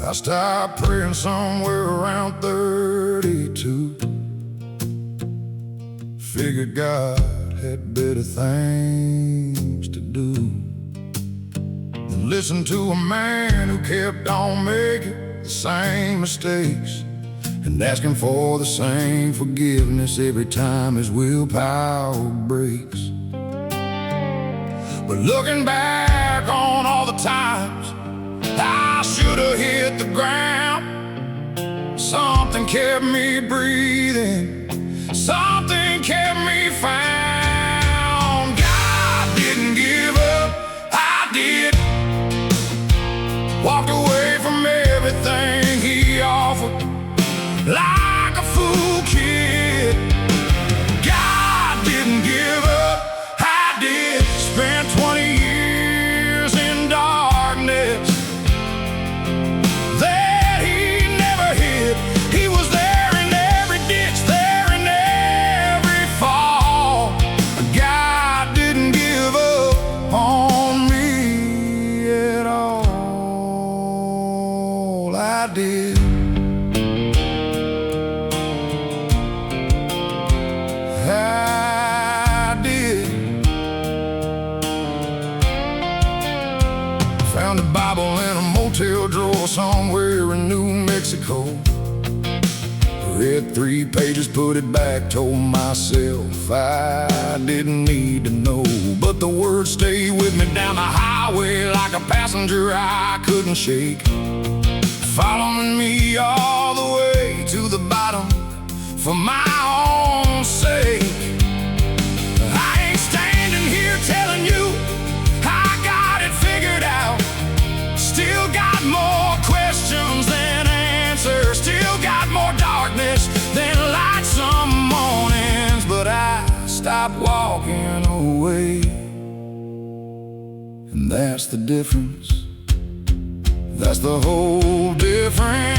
I stopped praying somewhere around 32. Figured God had better things to do than listen to a man who kept on making the same mistakes and asking for the same forgiveness every time his willpower breaks. But looking back on all the times I should have hit the ground, something kept me breathing, something kept me found. God didn't give up, I did. Walked away from everything he offered like a fool kid. God didn't give up, I did. Spent 20 years in darkness that he never hid. He was there in every ditch, there in every fall. God didn't give up on me at all. I did. I did. Found a Bible in a motel drawer somewhere in New Mexico. Read 3 pages, put it back, told myself I didn't need to know. But the words stayed with me down the highway like a passenger I couldn't shake, following me all the way to the bottom for my own sake. I ain't standing here telling you I got it figured out. Still got more questions than answers, still got more darkness than light some mornings. But I stopped walking away, and that's the difference. That's the whole difference.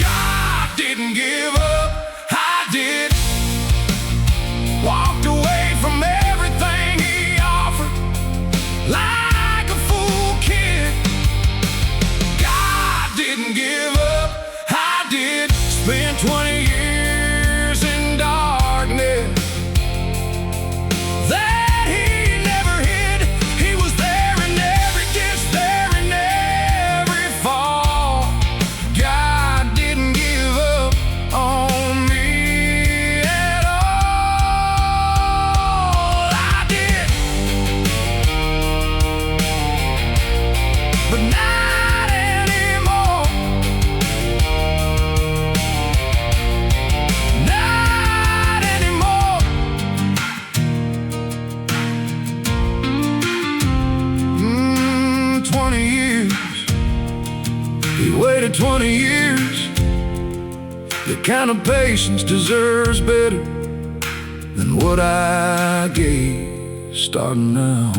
God didn't give up, I did. Walked away from everything he offered like a fool kid. God didn't give up, I did. Spent 20 years in darkness that he never hid. He was there in every ditch, there in every fall. God didn't give up on me at all. I did, but not anymore. Not anymore. 20 years. He waited 20 years. The kind of patience deserves better than what I gave starting now.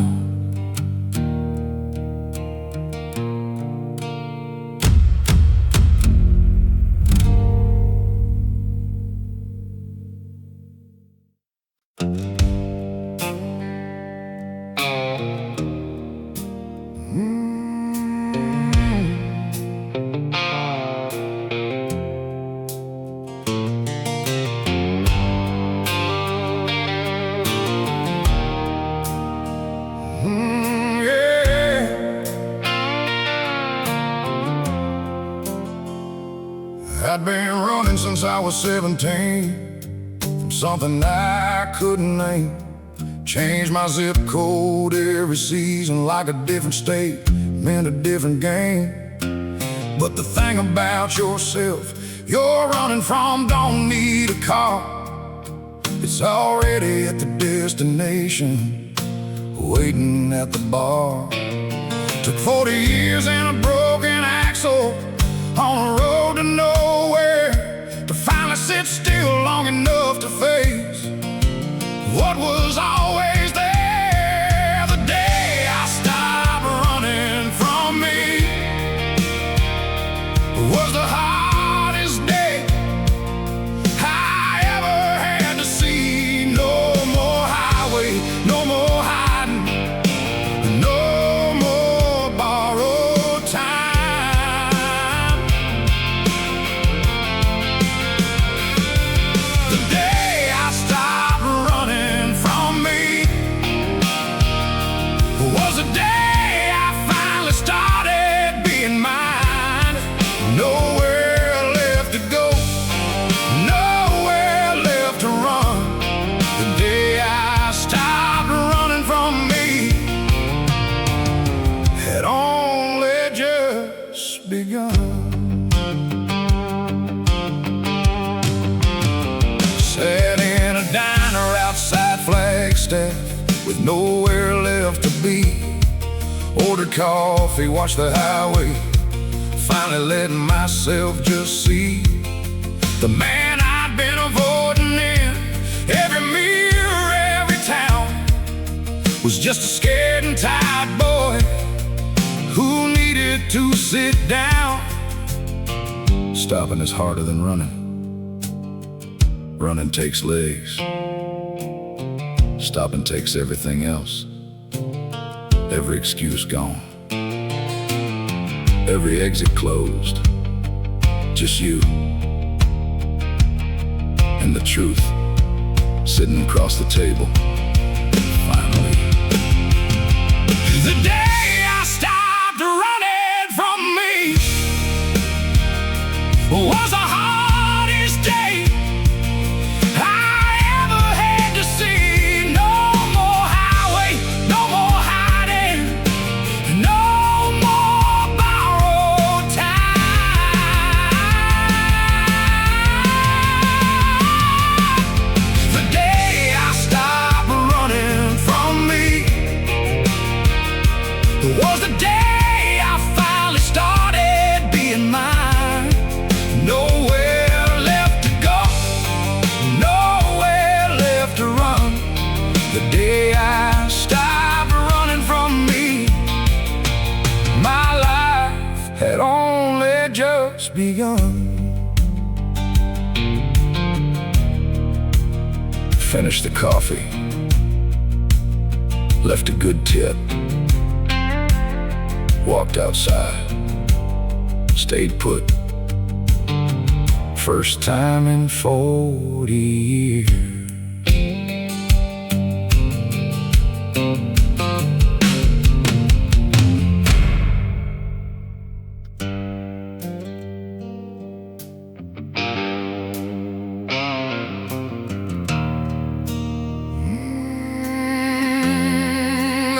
I'd been running since I was 17 from something I couldn't name. Changed my zip code every season like a different state meant a different game. But the thing about yourself you're running from don't need a car. It's already at the destination, waiting at the bar. Took 40 years and a broken axle on a road to nowhere to finally sit still long enough to face what was always there. The day I stopped running from me was the hardest day I ever staff with nowhere left to be. Ordered coffee, watched the highway, finally letting myself just see the man I'd been avoiding in every mirror, every town. Was just a scared and tired boy who needed to sit down. Stopping is harder than running. Running takes legs. Stopping takes everything else. Every excuse gone. Every exit closed. Just you and the truth sitting across the table. Finally, the day I stopped running from me was the hardest day I ever had to see. No more highway, no more hiding, no more borrowed time. The day I stopped running from me was the day I finally started being mine. Nowhere left to go, nowhere left to run. The day I stopped running from me, my life had only just begun. Finished the coffee, left a good tip, walked outside, stayed put. First time in 40 years.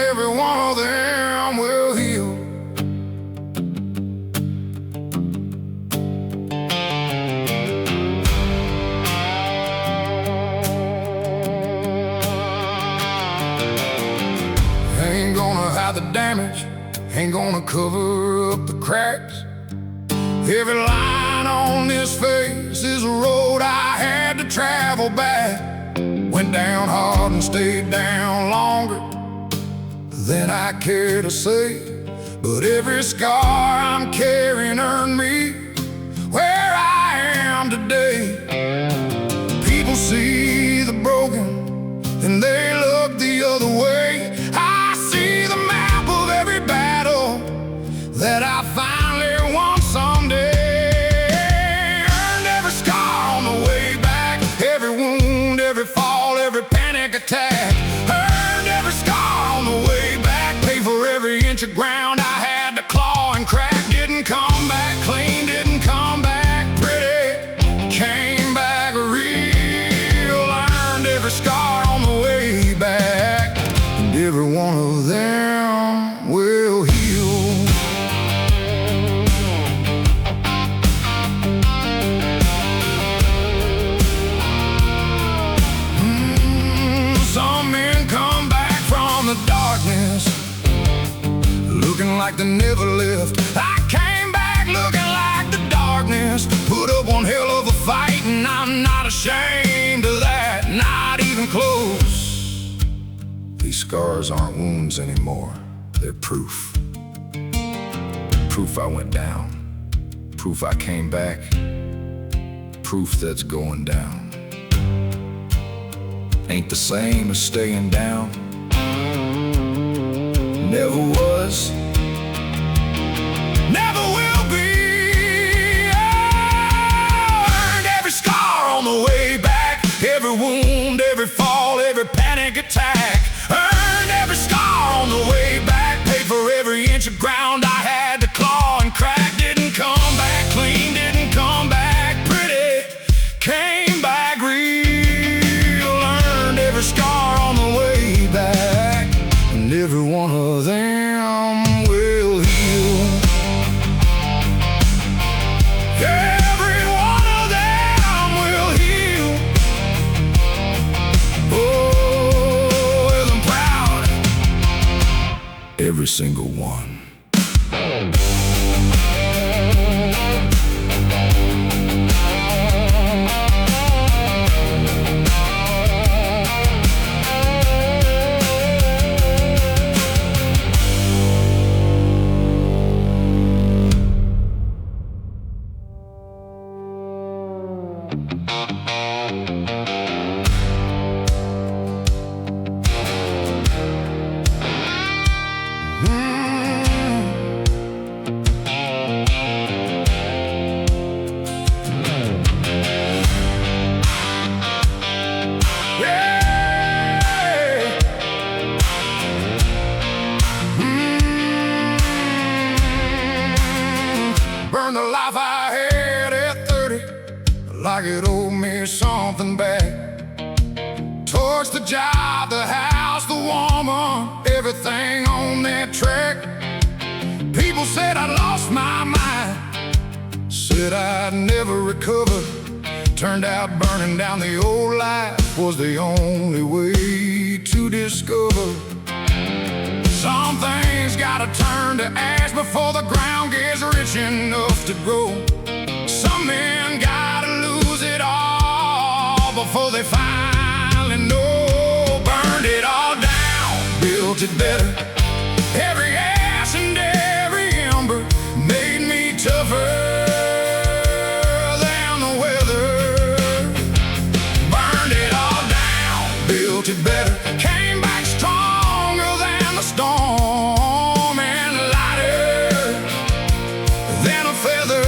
Every one of them will heal. Ain't gonna hide the damage, ain't gonna cover up the cracks. Every line on this face is a road I had to travel back. Went down hard and stayed down longer than I care to say. But every scar I'm carrying earned me where I am today. People see the broken and they look the other way. I see the map of every battle that I finally won someday. Earned every scar on the way back, every wound, every fall, every panic attack. Earned every scar on the way back, paid for every inch of ground I had to claw and crack. Didn't come back clean, didn't come back pretty, came back real. Earned every scar on the way back, and every one of them will heal. Some men come back from the darkness looking like they never left. I came back looking like the darkness. Put up one hell of a fight, and I'm not ashamed of that, not even close. These scars aren't wounds anymore, they're proof. Proof I went down, proof I came back, proof that's going down ain't the same as staying down. Never was, never will be. Earned every scar on the way back, every wound, every fall, every panic attack. Earned every scar on the way back, paid for every inch of ground I had to claw and crack. Didn't come back clean, didn't come back pretty, came back real. Earned every scar on the way back, and every one of them will heal. every single one. Burn the life I had at 30 like it owed me something back. Torch the job, the house, the woman, everything on that track. People said I lost my mind, said I'd never recover. Turned out burning down the old life was the only way to discover. Some things gotta turn to ash before the ground gets rich enough to grow. Some men gotta lose it all before they finally know. Burned it all down, built it better. Every ash and every ember made me tougher than the weather. Burned it all down, built it better. Came back stronger than the storm and lighter than a feather.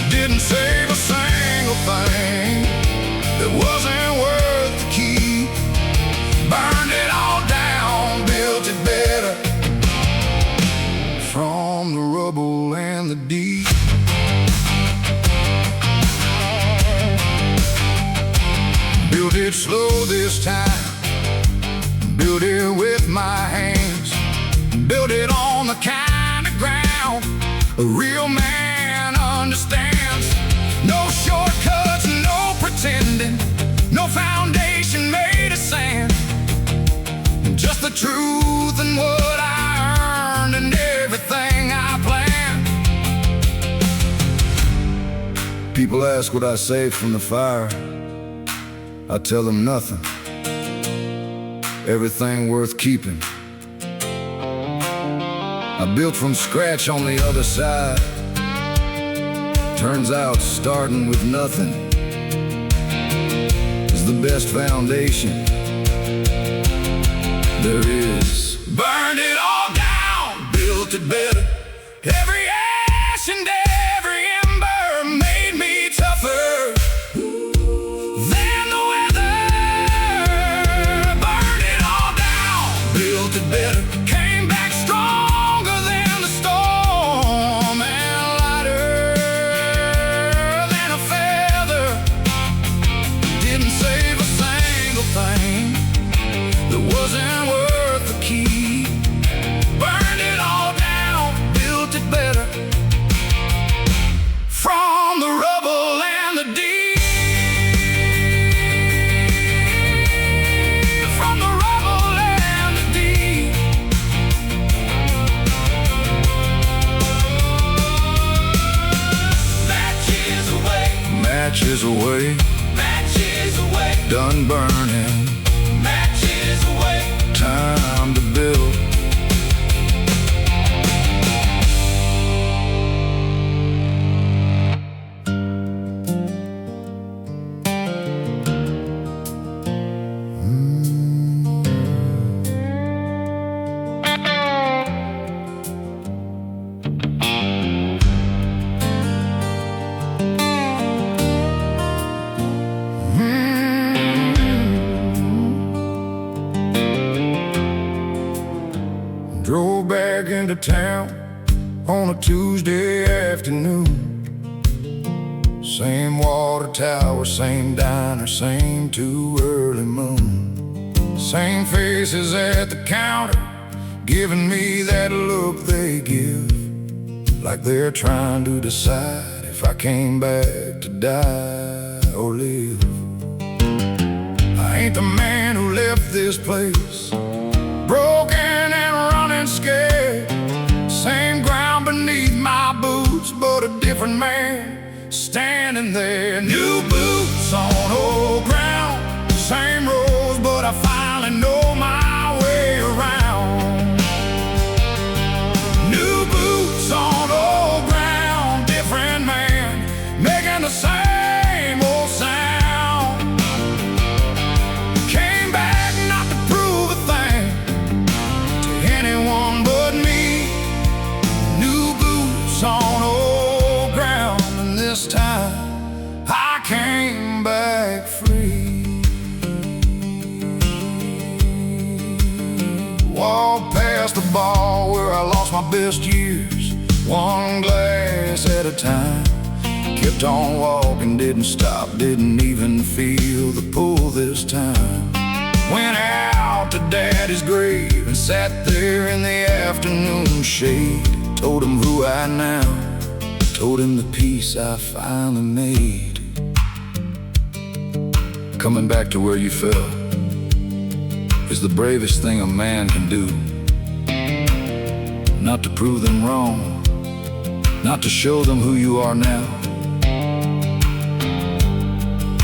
Didn't save a single thing that wasn't worth the keep. Burned it all down, built it better. From the rubble and the deep. Built it slow this time, built it with my hands. Built it on the kind of ground a real man understands. No shortcuts, no pretending, no foundation made of sand. Just the truth and what I earned and everything I planned. People ask what I saved from the fire. I tell them nothing. Everything worth keeping I built from scratch on the other side. Turns out starting with nothing is the best foundation there is. Burned it all down, built it better. Every ash and every ember made me tougher than the weather. Burned it all down, built it better. Came back stronger than the storm and lighter than a feather. Didn't save a single thing that wasn't worth the keep. Burned it all down, built it better. From the rubble and the deep. From the rubble and the deep. Matches away. Matches away. Matches away. Done burning. Matches away. Time to build. Drove back into town on a Tuesday afternoon. Same water tower, same diner, same too early moon. Same faces at the counter, giving me that look they give, like they're trying to decide if I came back to die or live. I ain't the man who left this place broken and standing there. New boots on old ground, same roads, but I finally know my way around. New boots on old ground, different man, making the same old sound. Came back not to prove a thing to anyone but me. New boots on old ground, and this time I came back free. Walked past the bar where I lost my best years, one glass at a time. Kept on walking, didn't stop, didn't even feel the pull this time. Went out to Daddy's grave and sat there in the afternoon shade. Told him who I now, told him the peace I finally made. Coming back to where you fell is the bravest thing a man can do. Not to prove them wrong, not to show them who you are now,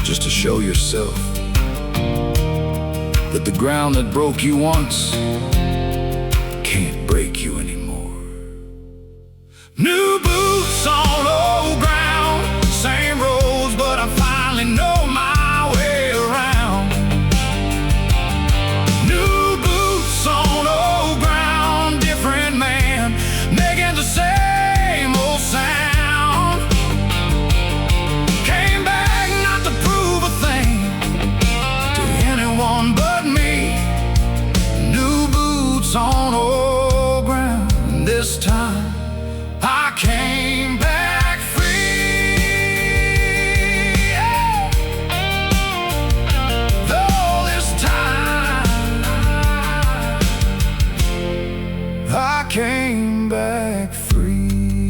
just to show yourself that the ground that broke you once can't break you anymore. New boots on old ground, same roads, but I finally know my way around. New boots on old ground, different man, making the same old sound. Came back not to prove a thing to anyone but me. New boots on old ground, and this time I came back free. Yeah. Though this time I came back free.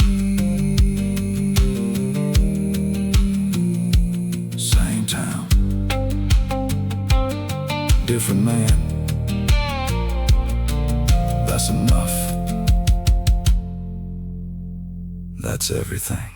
Same town, different man. That's enough. That's everything.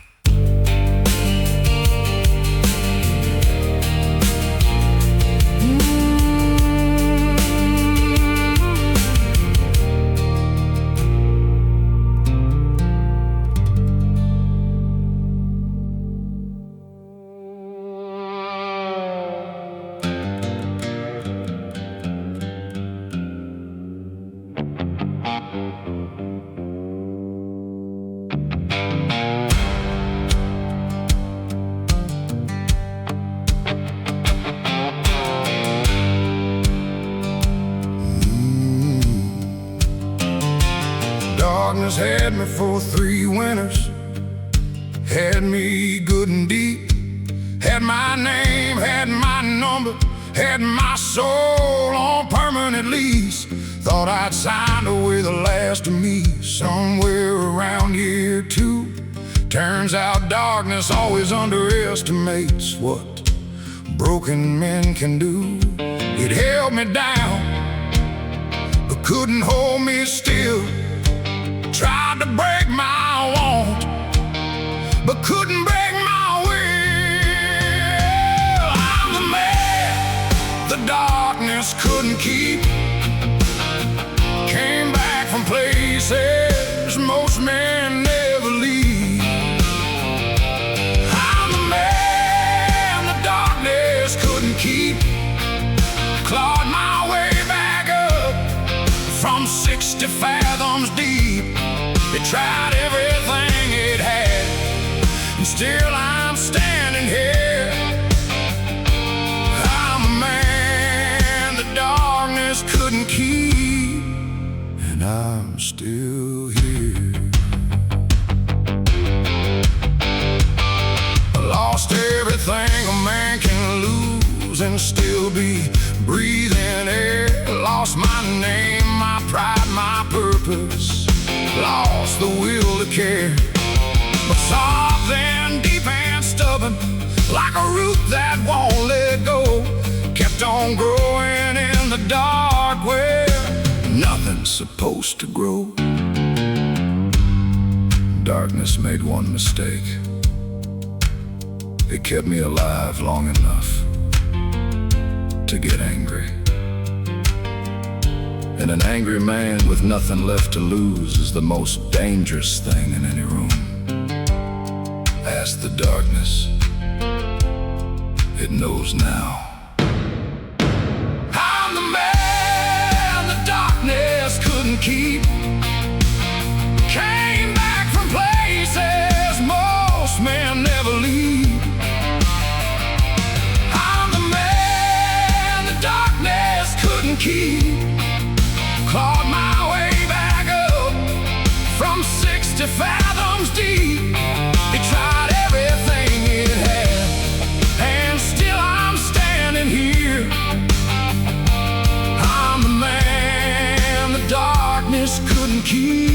Darkness had me for 3 winters, had me good and deep, had my name, had my number, had my soul on permanent lease. Thought I'd signed away the last of me somewhere around year 2. Turns out darkness always underestimates what broken men can do. It held me down, but couldn't hold me still. Tried to break my want, but couldn't break my will. I'm the man the darkness couldn't keep. Came back from places most men never leave. I'm the man the darkness couldn't keep. Clawed my way back up from 60 fathoms deep. It tried everything it had, and still I'm standing here. I'm a man the darkness couldn't keep, and I'm still here. I lost everything a man can lose and still be breathing air. Lost my name, my pride, my purpose. Lost the will to care, but soft and deep and stubborn, like a root that won't let go. Kept on growing in the dark where nothing's supposed to grow. Darkness made one mistake. It kept me alive long enough to get angry. And an angry man with nothing left to lose is the most dangerous thing in any room. Ask the darkness, it knows now. I'm the man the darkness couldn't keep. Came back from places most men never leave. I'm the man the darkness couldn't keep. Clawed my way back up from 60 fathoms deep. It tried everything it had, and still I'm standing here. I'm the man the darkness couldn't keep.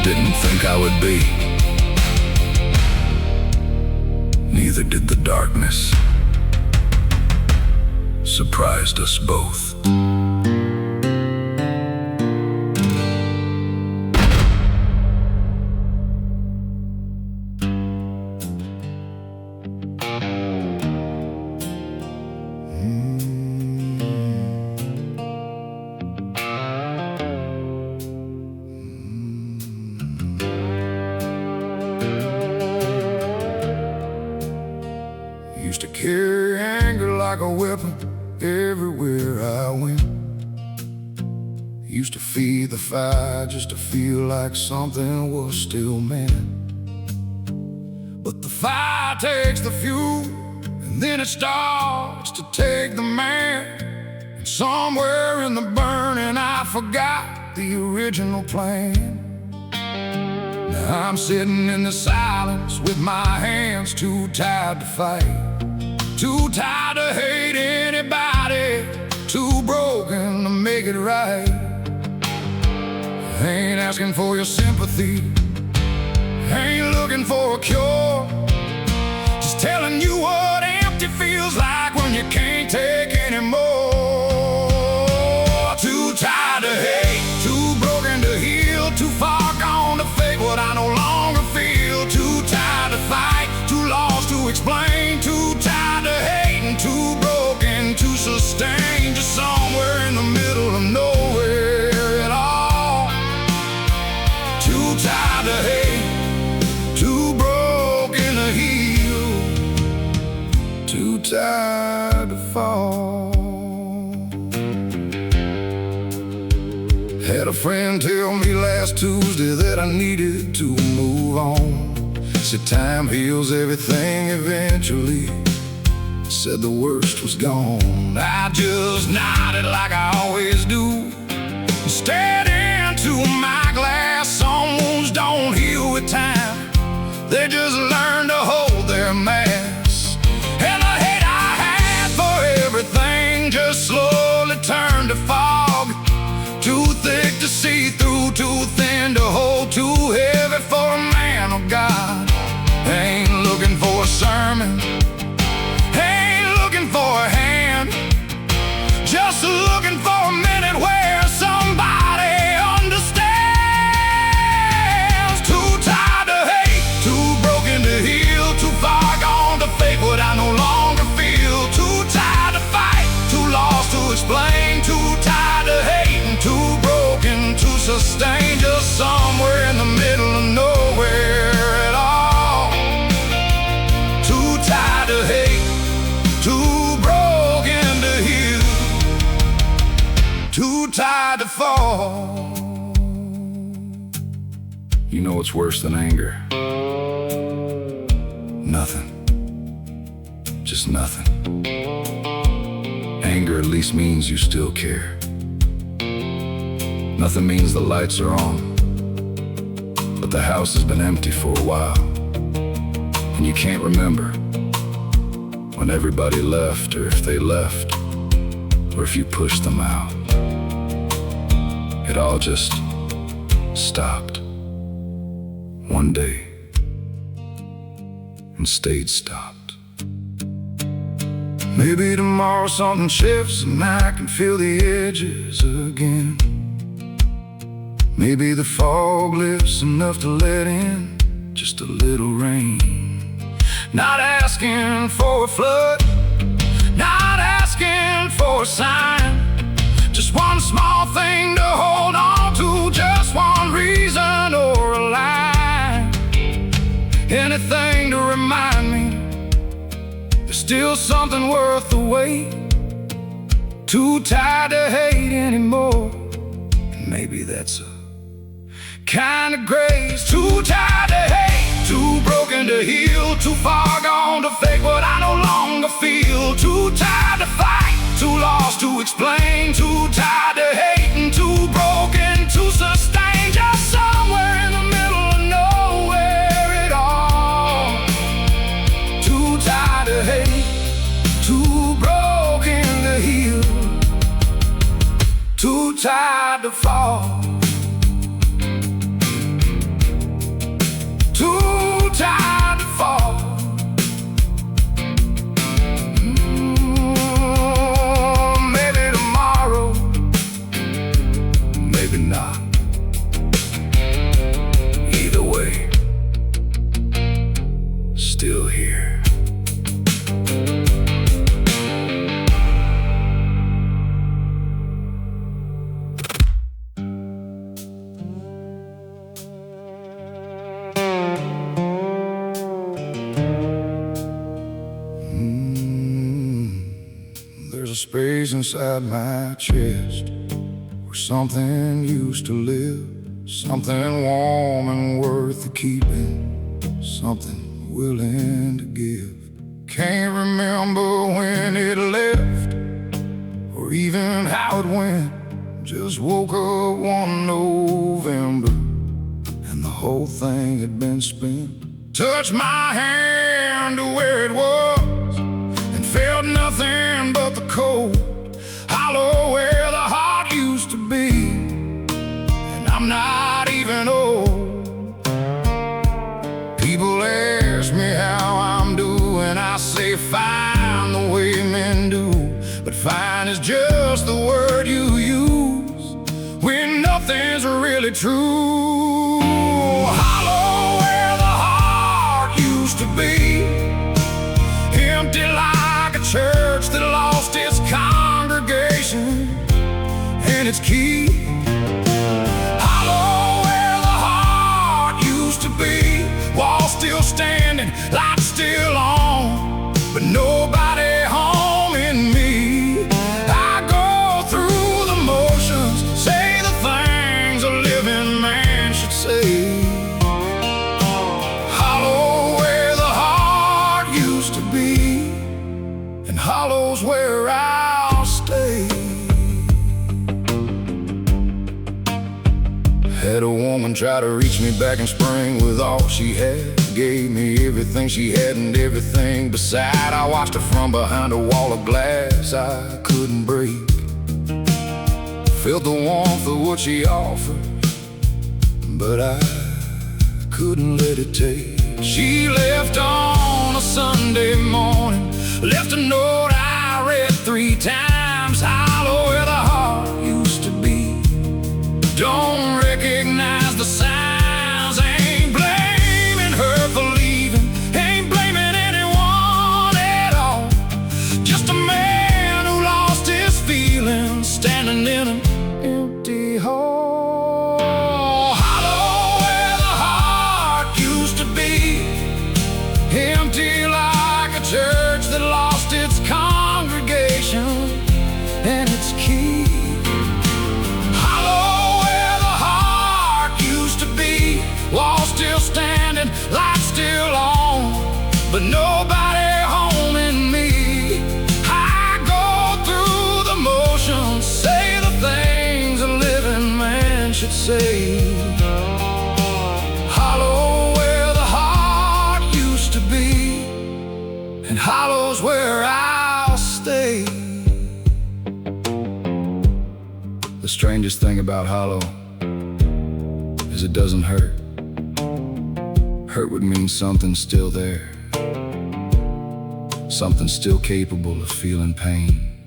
Didn't think I would be. Neither did the darkness. Surprised us both. Used to carry anger like a weapon everywhere I went. Used to feed the fire just to feel like something was still meant. But the fire takes the fuel, and then it starts to take the man. And somewhere in the burning I forgot the original plan. Now I'm sitting in the silence with my hands too tired to fight, too tired to hate anybody, too broken to make it right. Ain't asking for your sympathy, ain't looking for a cure, just telling you what empty feels like when you can't take anymore. Too tired to hate, too broken to heal, too far gone to fake what I no longer feel. Too tired to fight, too lost to explain, too tired to hate and too broken to sustain. Just somewhere in the middle of nowhere at all. Too tired to hate, too broken to heal, too tired to fall. Had a friend tell me last Tuesday that I needed to move on. Said time heals everything eventually. Said the worst was gone. I just nodded like I always do, stared into my glass. Some wounds don't heal with time, they just learn to hold their mass. And the hate I had for everything just slowly turned to fog. Too thick to see through, too thin to hold, too heavy for a man of God. Ain't looking for a sermon, ain't looking for a hand, just looking for a minute where somebody understands. Too tired to hate, too broken to heal, too far gone to fake what I no longer feel. Too tired to fight, too lost to explain, too tired to hate and too broken to sustain. Just somewhere in the middle of nowhere at all. Too tired to hate, too broken to heal, too tired to fall. You know what's worse than anger? Nothing. Just nothing. Anger at least means you still care. Nothing means the lights are on, but the house has been empty for a while, and you can't remember when everybody left, or if they left, or if you pushed them out. It all just stopped one day and stayed stopped. Maybe tomorrow something shifts and I can feel the edges again. Maybe the fog lifts enough to let in just a little rain. Not asking for a flood, not asking for a sign. Just one small thing to hold on to, just one reason or a line. Anything to remind me there's still something worth the wait. Too tired to hate anymore, and maybe that's a kind of grace. Too tired to hate, too broken to heal, too far gone to fake what I no longer feel. Too tired to fight, too lost to explain, too tired to hate and too broken to sustain. Just somewhere in the middle of nowhere at all. Too tired to hate, too broken to heal, too tired to fall, too tired to fall. Maybe tomorrow, maybe not. Either way, still here. There's a space inside my chest where something used to live, something warm and worth the keeping, something willing to give. Can't remember when it left or even how it went. Just woke up one November and the whole thing had been spent. Touched my hand to where it was and felt nothing but the cold hollow where the heart used to be. And I'm not even old. People ask me how I'm doing, I say fine the way men do. But fine is just the word you use when nothing's really true. Hollow where the heart used to be, empty like a church that lost its congregation and its key. Hollow where the heart used to be, walls still standing, lights still on, but nobody home in me. I go through the motions, say the things a living man should say. Hollow where the heart used to be, and hollow's where I'll stay. Had a woman try to reach me back in spring with all she had. Gave me everything she had and everything beside. I watched her from behind a wall of glass I couldn't break. Felt the warmth of what she offered, but I couldn't let it take. She left on a Sunday morning, left a note I read 3 times. Hollow where the heart used to be, don't recognize the signs. Ain't blaming her for leaving, ain't blaming anyone at all. Just a man who lost his feelings, standing in an empty hall. Hollow where the heart used to be, empty like a church that lost its congregation and its key. Hollow where the heart used to be, walls still standing, lights still on, but nobody home in me. I go through the motions, say the things a living man should say. Hollow where the heart used to be, and hollow's where I'll stay. The strangest thing about hollow is it doesn't hurt. Hurt would mean something's still there, something still capable of feeling pain.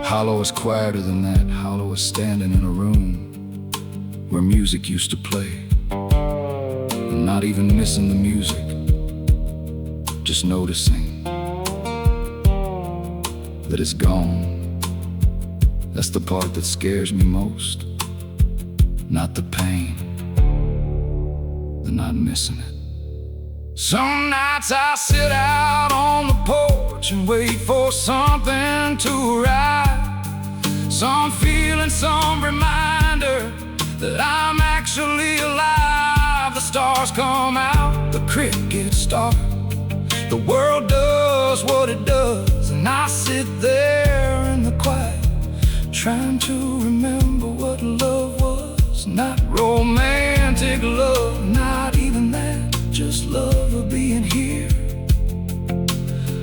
Hollow is quieter than that. Hollow is standing in a room where music used to play, and not even missing the music, just noticing that it's gone. That's the part that scares me most, not the pain, the not missing it. Some nights I sit out on the porch and wait for something to arrive, some feeling, some reminder that I'm actually alive. The stars come out, the crickets start, the world does what it does, and I sit there in the quiet, trying to remember what love was. Not romantic love, not even that, just love of being here.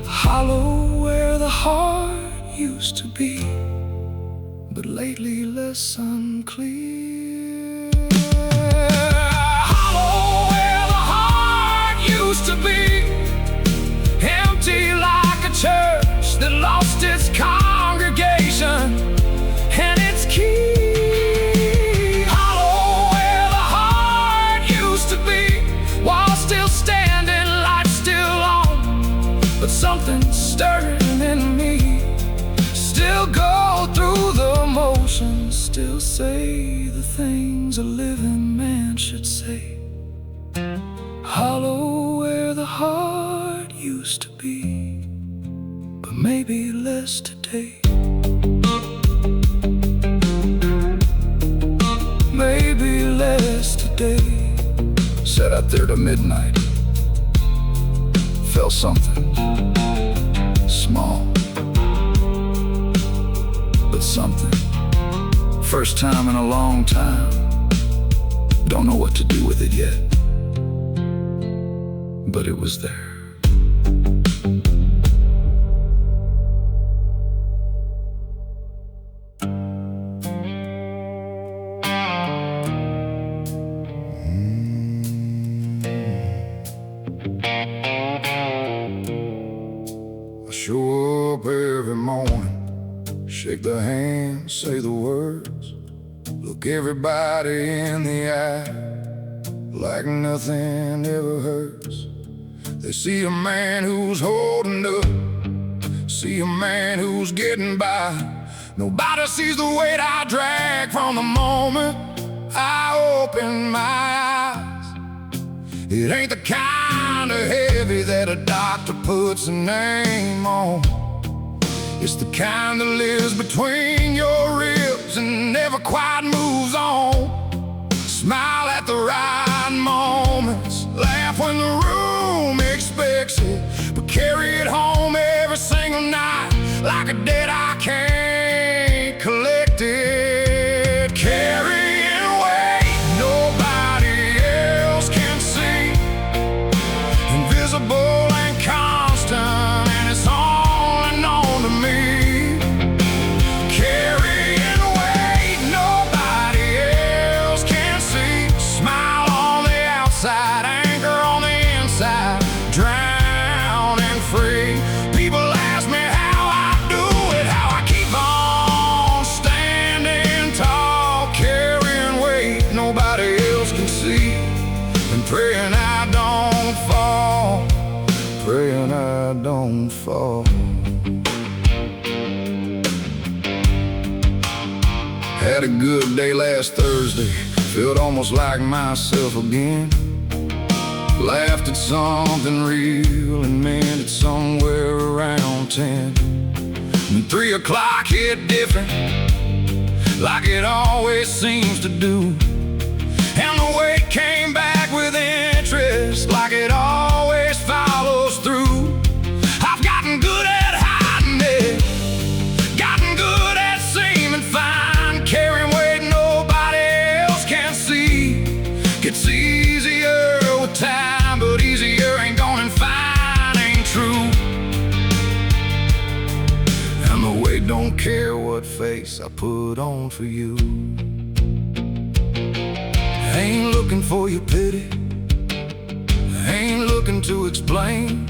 Hollow where the heart used to be, but lately less unclear. Hollow where the heart used to be, empty like a church that lost its congregation and its key. Hollow where the heart used to be, walls still standing, lights still on, but something's stirring in me. Still go through the motions, still say the things a living man should say. Hollow where the heart used to be, but maybe less today. Maybe less today. Sat out there to midnight, felt something small, but something. First time in a long time. Don't know what to do with it yet, but it was there. I show up every morning, shake the hand, say the words, look everybody in the eye, like nothing ever hurts. They see a man who's holding up, see a man who's getting by. Nobody sees the weight I drag from the moment I open my eyes. It ain't the kind of heavy that a doctor puts a name on. It's the kind that lives between your ribs and never quite moves on. Smile at the right moments, laugh when the room expects it, but carry it home every single night like a debt I can't collect it. Carrying weight nobody else can see, invisible and constant, and it's only known to me. Carrying weight nobody else can see, smile on the outside, anchor on the inside, drowning free. People ask me how I do it, how I keep on standing tall, carrying weight nobody else can see, and praying I don't fall, praying I don't fall. Had a good day last Thursday, felt almost like myself again. Laughed at something real and meant it somewhere around 10. When 3 o'clock hit different, like it always seems to do, and the weight came back with interest, like it always follows through. I've gotten good at hiding it, gotten good at seeming fine, carrying weight nobody else can see. Gets easier with time, but easier ain't going fine, ain't true. And the weight don't care what fate face I put on for you. Ain't looking for your pity, ain't looking to explain.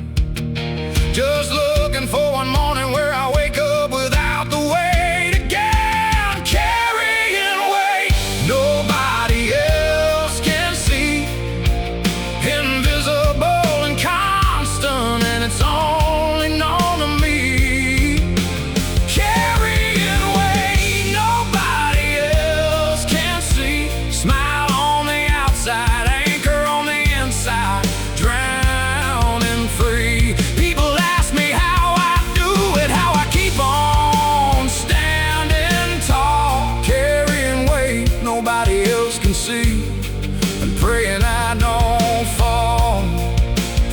Just looking for one morning where I wake up without the weight again, carrying weight nobody else can see. Invisible and constant, and it's only known to me. Carrying weight nobody else can see. Smile on the outside, anchor on the inside, drowning free. People ask me how I do it, how I keep on standing tall. Carrying weight nobody else can see, and praying I don't fall,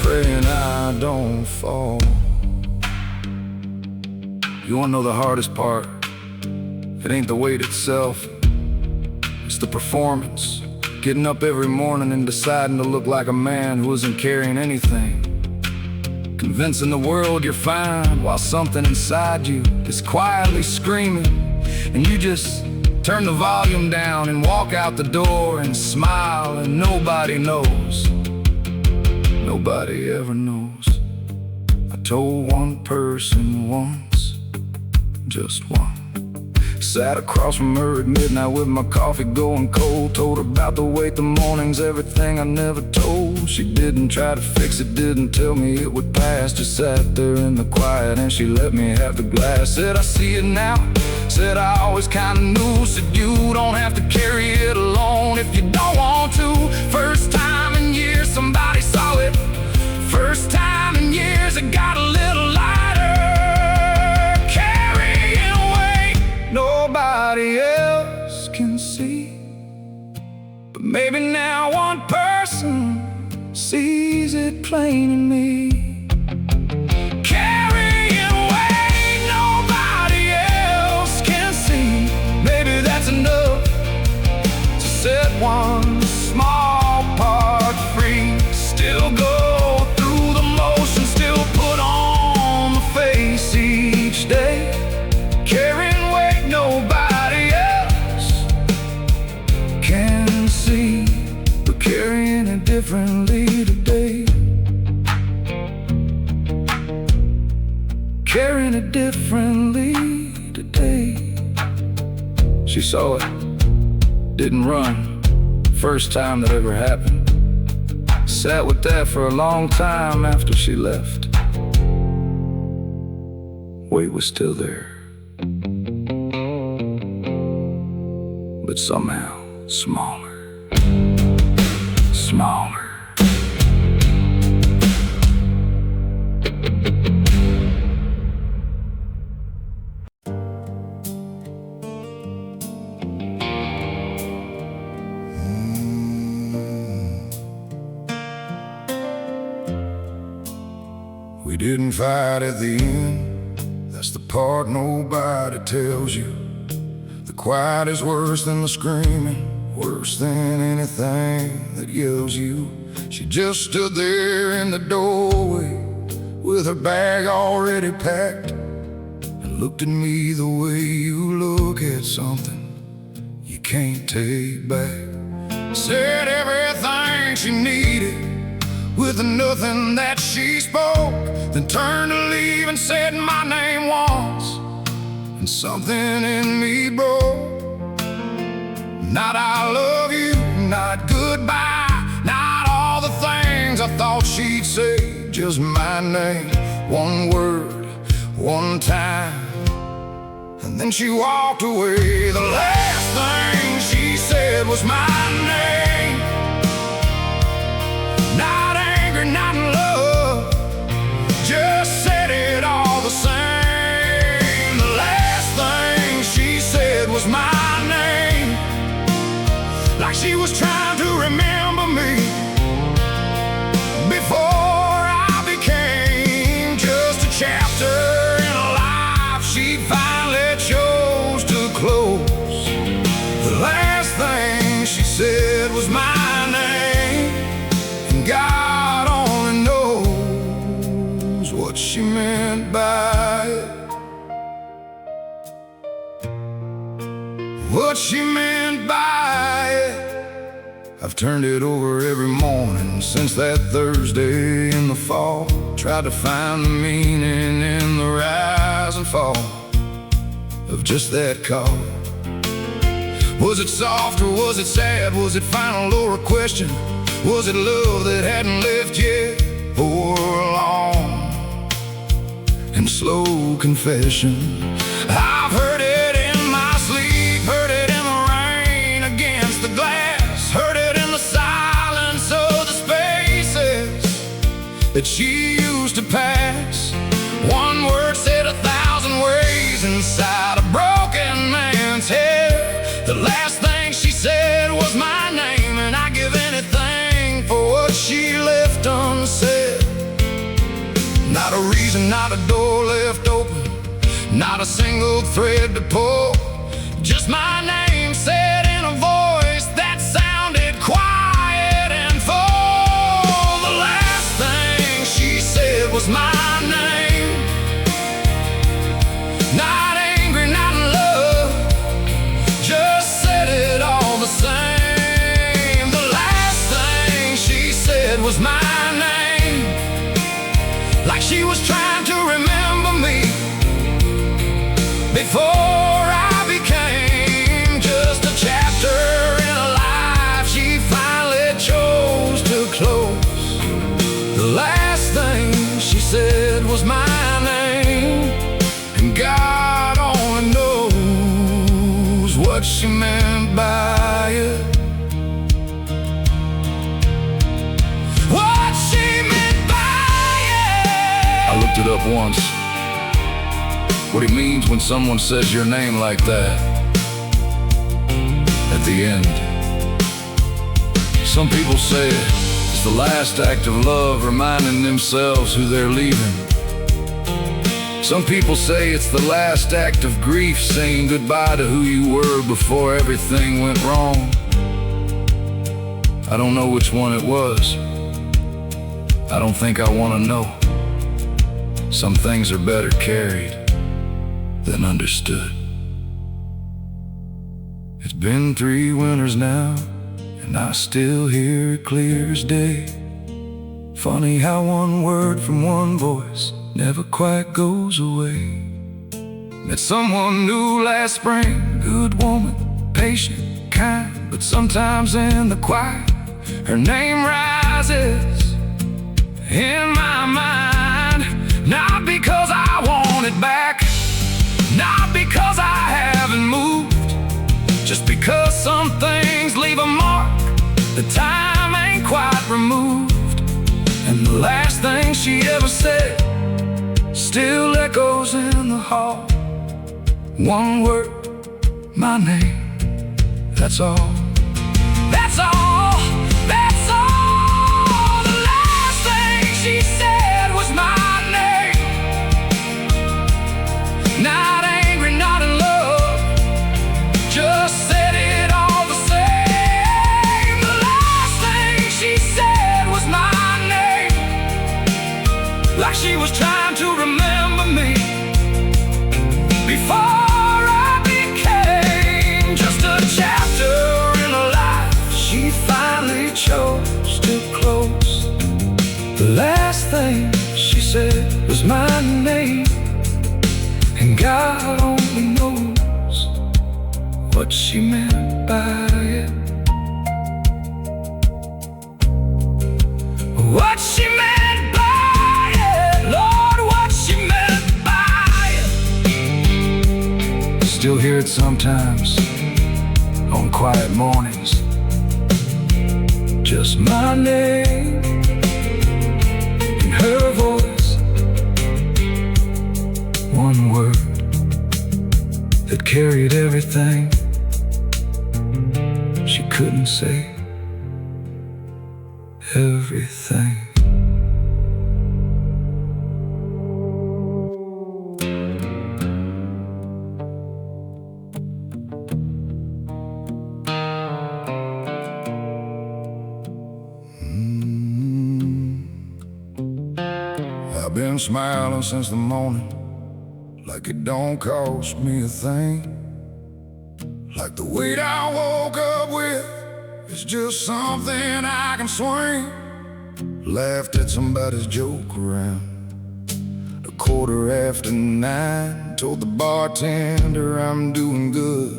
praying I don't fall. You wanna know the hardest part? It ain't the weight itself, it's the performance. Getting up every morning and deciding to look like a man who isn't carrying anything. Convincing the world you're fine while something inside you is quietly screaming. And you just turn the volume down and walk out the door and smile, and nobody knows. Nobody ever knows. I told one person once, just one. Sat across from her at midnight with my coffee going cold. Told her about the weight, the mornings, everything I never told. She didn't try to fix it, didn't tell me it would pass. Just sat there in the quiet and she let me have the glass. Said I see it now, said I always kinda knew. Said you don't have to carry it alone if you don't want to. First time in years somebody saw it. First time in years it got a little lighter. Carrying weight nobody else can see, but maybe now one person sees it plain in me. Carrying weight nobody else can see. Maybe that's enough to set one small part free. Still go through the motion, still put on the face each day. Carrying weight nobody else can see, but carrying it differently today. Carrying it differently today. She saw it, didn't run, first time that ever happened. Sat with that for a long time after she left. Weight was still there, but somehow smaller, smaller. We didn't fight at the end, that's the part nobody tells you. The quiet is worse than the screaming, worse than anything that yells you. She just stood there in the doorway with her bag already packed, and looked at me the way you look at something you can't take back. Said everything she needed with the nothing that she spoke, then turned to leave and said my name once, and something in me broke. Not I love you, not goodbye, not all the things I thought she'd say. Just my name, one word, one time, and then she walked away. The last thing she said was my name. Not anger, not love, just said it all the same. The last thing she said was my name, like she was trying to remember me before I became just a chapter in a life she finally chose to close. The last thing she said was my name, and God only knows what she meant by it. she meant by it. I've turned it over every morning since that Thursday in the fall. Tried to find the meaning in the rise and fall of just that call. Was it soft or was it sad? Was it final or a question? Was it love that hadn't left yet? Or a long and slow confession? I've heard it in my sleep, heard it in the rain against the glass, heard it in the silence of the spaces that she used to pass. One word said 1,000 ways inside a broken man's head. The last thing she said was my name, and I give anything for what she left unsaid. Not a reason, not a door left open, not a single thread to pull. Just my name said in a voice that sounded quiet and full. The last thing she said was my name. Not angry, not in love, just said it all the same. The last thing she said was my name, like she was trying to remember me before I became just a chapter in a life she finally chose to close. The last thing she said was my name, and God only knows what she meant by it. What she meant by it. I looked it up once. What it means when someone says your name like that at the end. Some people say it's the last act of love, reminding themselves who they're leaving. Some people say it's the last act of grief, saying goodbye to who you were before everything went wrong. I don't know which one it was. I don't think I want to know. Some things are better carried than understood. It's been 3 winters now, and I still hear it clear as day. Funny how one word from one voice never quite goes away. Met someone new last spring, good woman, patient, kind, but sometimes in the quiet, her name rises in my mind. Not because I want it back, not because I haven't moved, just because some things leave a mark, the time ain't quite removed. And the last thing she ever said still echoes in the hall. One word, my name, that's all. That's all, that's all. The last thing she said was my name. Not angry, not in love, just said it all the same. The last thing she said was my name, like she was trying to remember me before I became just a chapter in a life she finally chose to close. The last thing she said was my name, and God only knows what she meant by it. What she meant by it, Lord, what she meant by it. Still hear it sometimes on quiet mornings. Just my name in her voice. One word that carried everything she couldn't say. Everything. I've been smiling since the morning, like it don't cost me a thing, like Like the weight I woke up with is just something I can swing. Laughed at somebody's joke around 9:15. Told the bartender I'm doing good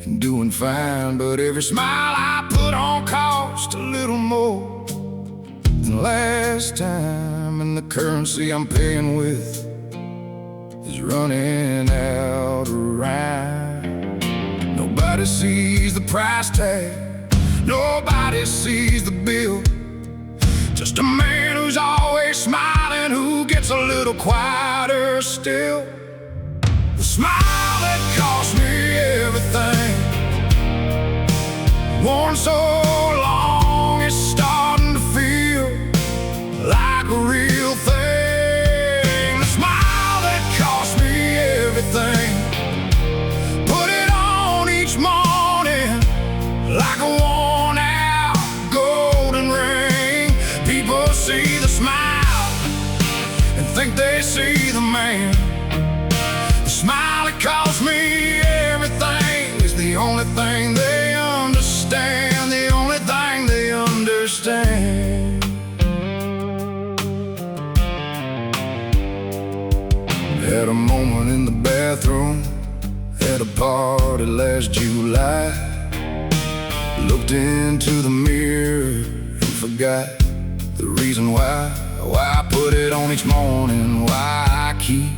and doing fine, but every smile I put on cost a little more than last time, and the currency I'm paying with is running out of rhyme. Nobody sees the price tag, nobody sees the bill. Just a man who's always smiling, who gets a little quieter still. The smile that cost me everything, worn so long it's starting to feel like a real thing. The smile that cost me everything, put it on each morning like a worn out golden ring. People see the smile and think they see the man. The smile that cost me everything is the only thing they understand, the only thing they understand. Had a moment in the bathroom at a party last July. Looked into the mirror and forgot the reason why I put it on each morning, why I keep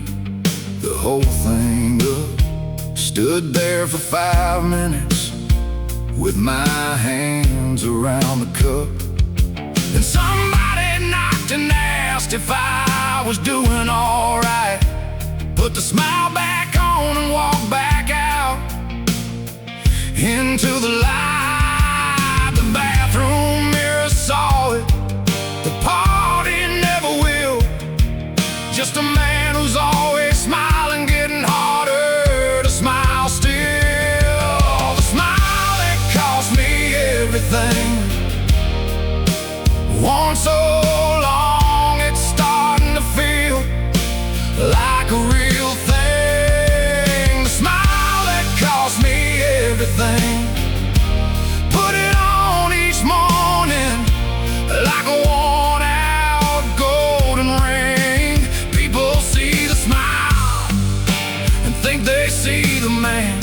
the whole thing up. Stood there for 5 minutes with my hands around the cup. Then somebody knocked and asked if I was doing alright. Put the smile back on and walked back out into the light. The bathroom mirror saw it, the party never will. Just a man who's always smiling, getting harder to smile still. The smile that cost me everything, worn so long it's starting to feel like a real thing. The smile that cost me everything, put it on each morning like a worn out golden ring. People see the smile and think they see the man.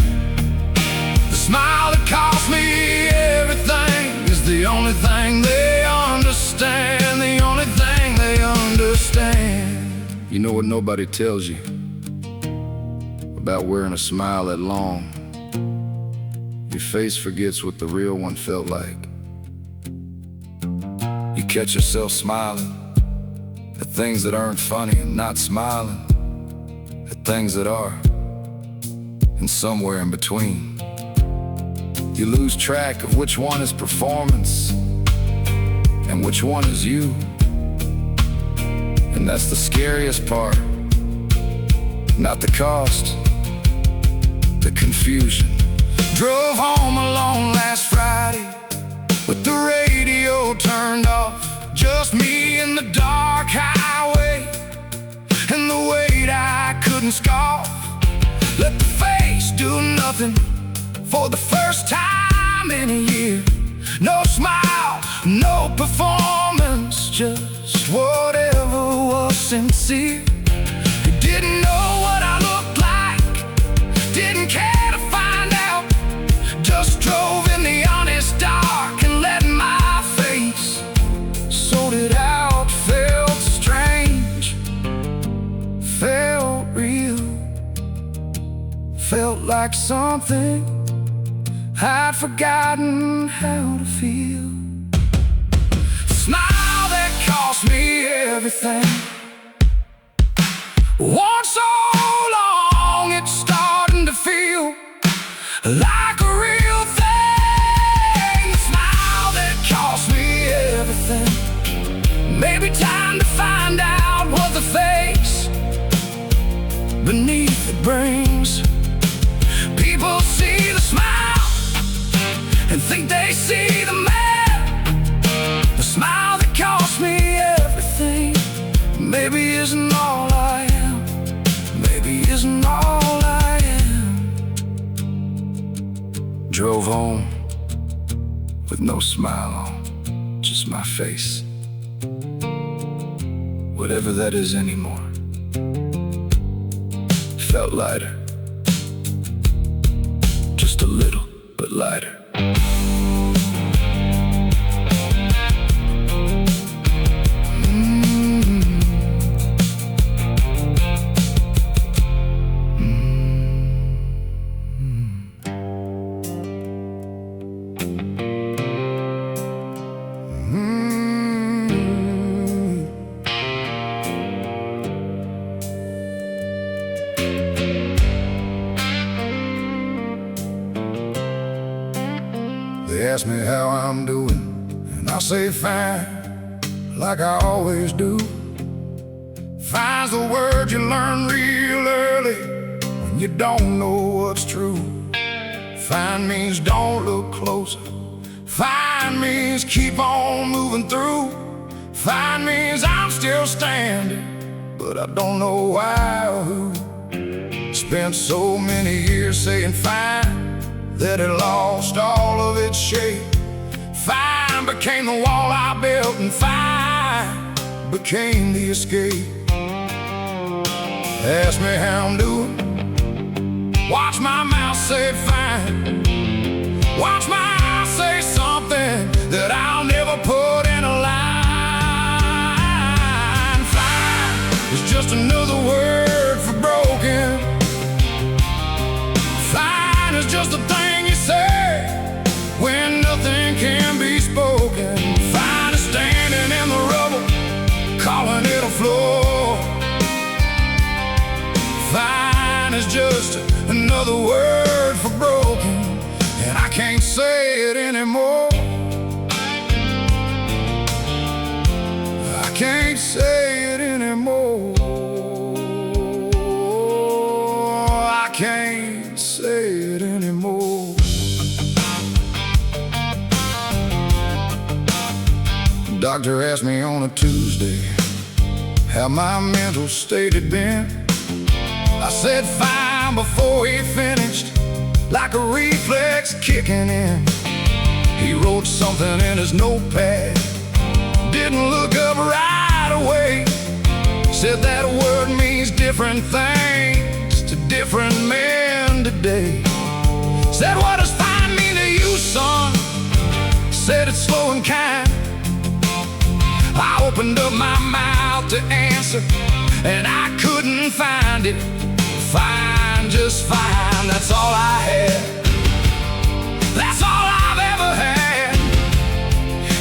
The smile that cost me everything is the only thing they understand, the only thing they understand. You know what nobody tells you about wearing a smile that long? Your face forgets what the real one felt like. You catch yourself smiling at things that aren't funny, and not smiling at things that are, and somewhere in between. You lose track of which one is performance and which one is you. And that's the scariest part, not the cost, the confusion. Drove home alone last Friday with the radio turned off, just me and the dark highway and the weight I couldn't scoff. Let the face do nothing for the first time in a year. No smile, no performance, just whatever was sincere. You didn't know what I looked like, didn't care to find out. Just drove in the honest dark and let my face sort it out. Felt strange, felt real, felt like something I'd forgotten how to feel. Smile that cost me everything, worn so long it's starting to feel like a real thing. The smile that cost me everything, maybe time to find out what the face beneath it brings. People see the smile and think they see the man. The smile that cost me everything maybe isn't all I am, maybe isn't all I am. Drove home with no smile on, just my face, whatever that is anymore. Felt lighter, just a little, but lighter. They ask me how I'm doing, and I say fine, like I always do. Fine's the word you learn real early when you don't know what's true. Fine means don't look closer. Fine means keep on moving through. Fine means I'm still standing, but I don't know why or who. Spent so many years saying fine that it lost all of its shape. Fine became the wall I built, and fine became the escape. Ask me how I'm doing, watch my mouth say fine. Watch my eyes say something that I'll never put in a line. Fine is just another word for broken. Fine is just a thing you say when nothing can be spoken. Fine is standing in the rubble, calling it a floor. Fine is just another word for broken, and I can't say it anymore. I can't say it anymore. I can't say it anymore. Doctor asked me on a Tuesday how my mental state had been. I said fine before he finished, like a reflex kicking in. He wrote something in his notepad, didn't look up right away. Said that word means different things to different men today. Said, what does fine mean to you, son? Said it's slow and kind. I opened up my mouth to answer, and I couldn't find it. Fine, just fine, that's all I had. That's all I've ever had.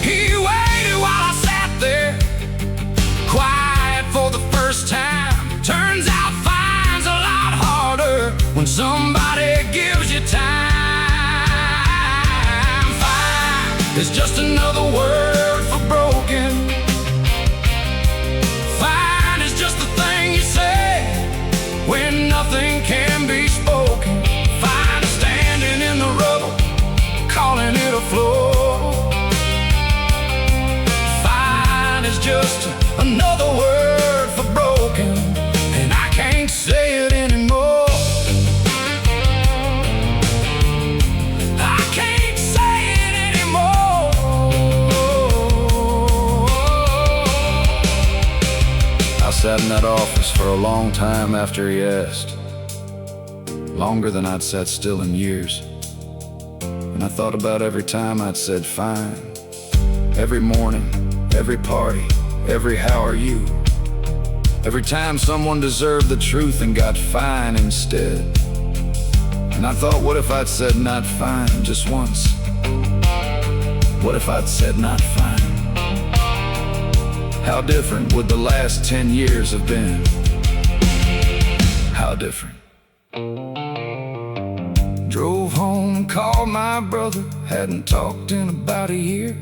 He waited while I sat there, quiet for the first time. Turns out fine's a lot harder when somebody gives you time. Fine is just another word for broken. Fine is just the thing you say when nothing can be spoken. Fine is standing in the rubble, calling it a floor. Fine is just another word for broken, and I can't say it anymore. I can't say it anymore. I sat in that office for a long time after he asked, longer than I'd sat still in years. And I thought about every time I'd said fine, every morning, every party, every how are you, every time someone deserved the truth and got fine instead. And I thought, what if I'd said not fine just once? What if I'd said not fine? How different would the last 10 years have been? How different. Drove home and called my brother, hadn't talked in about a year.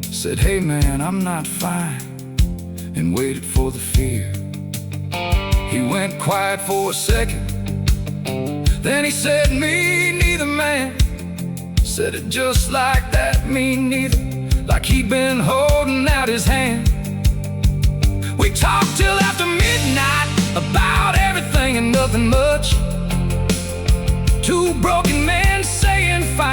Said, hey man, I'm not fine, and waited for the fear. He went quiet for a second, then he said, me neither, man. Said it just like that, me neither, like he'd been holding out his hand. We talked till after midnight about everything and nothing much. Two broken men saying fine.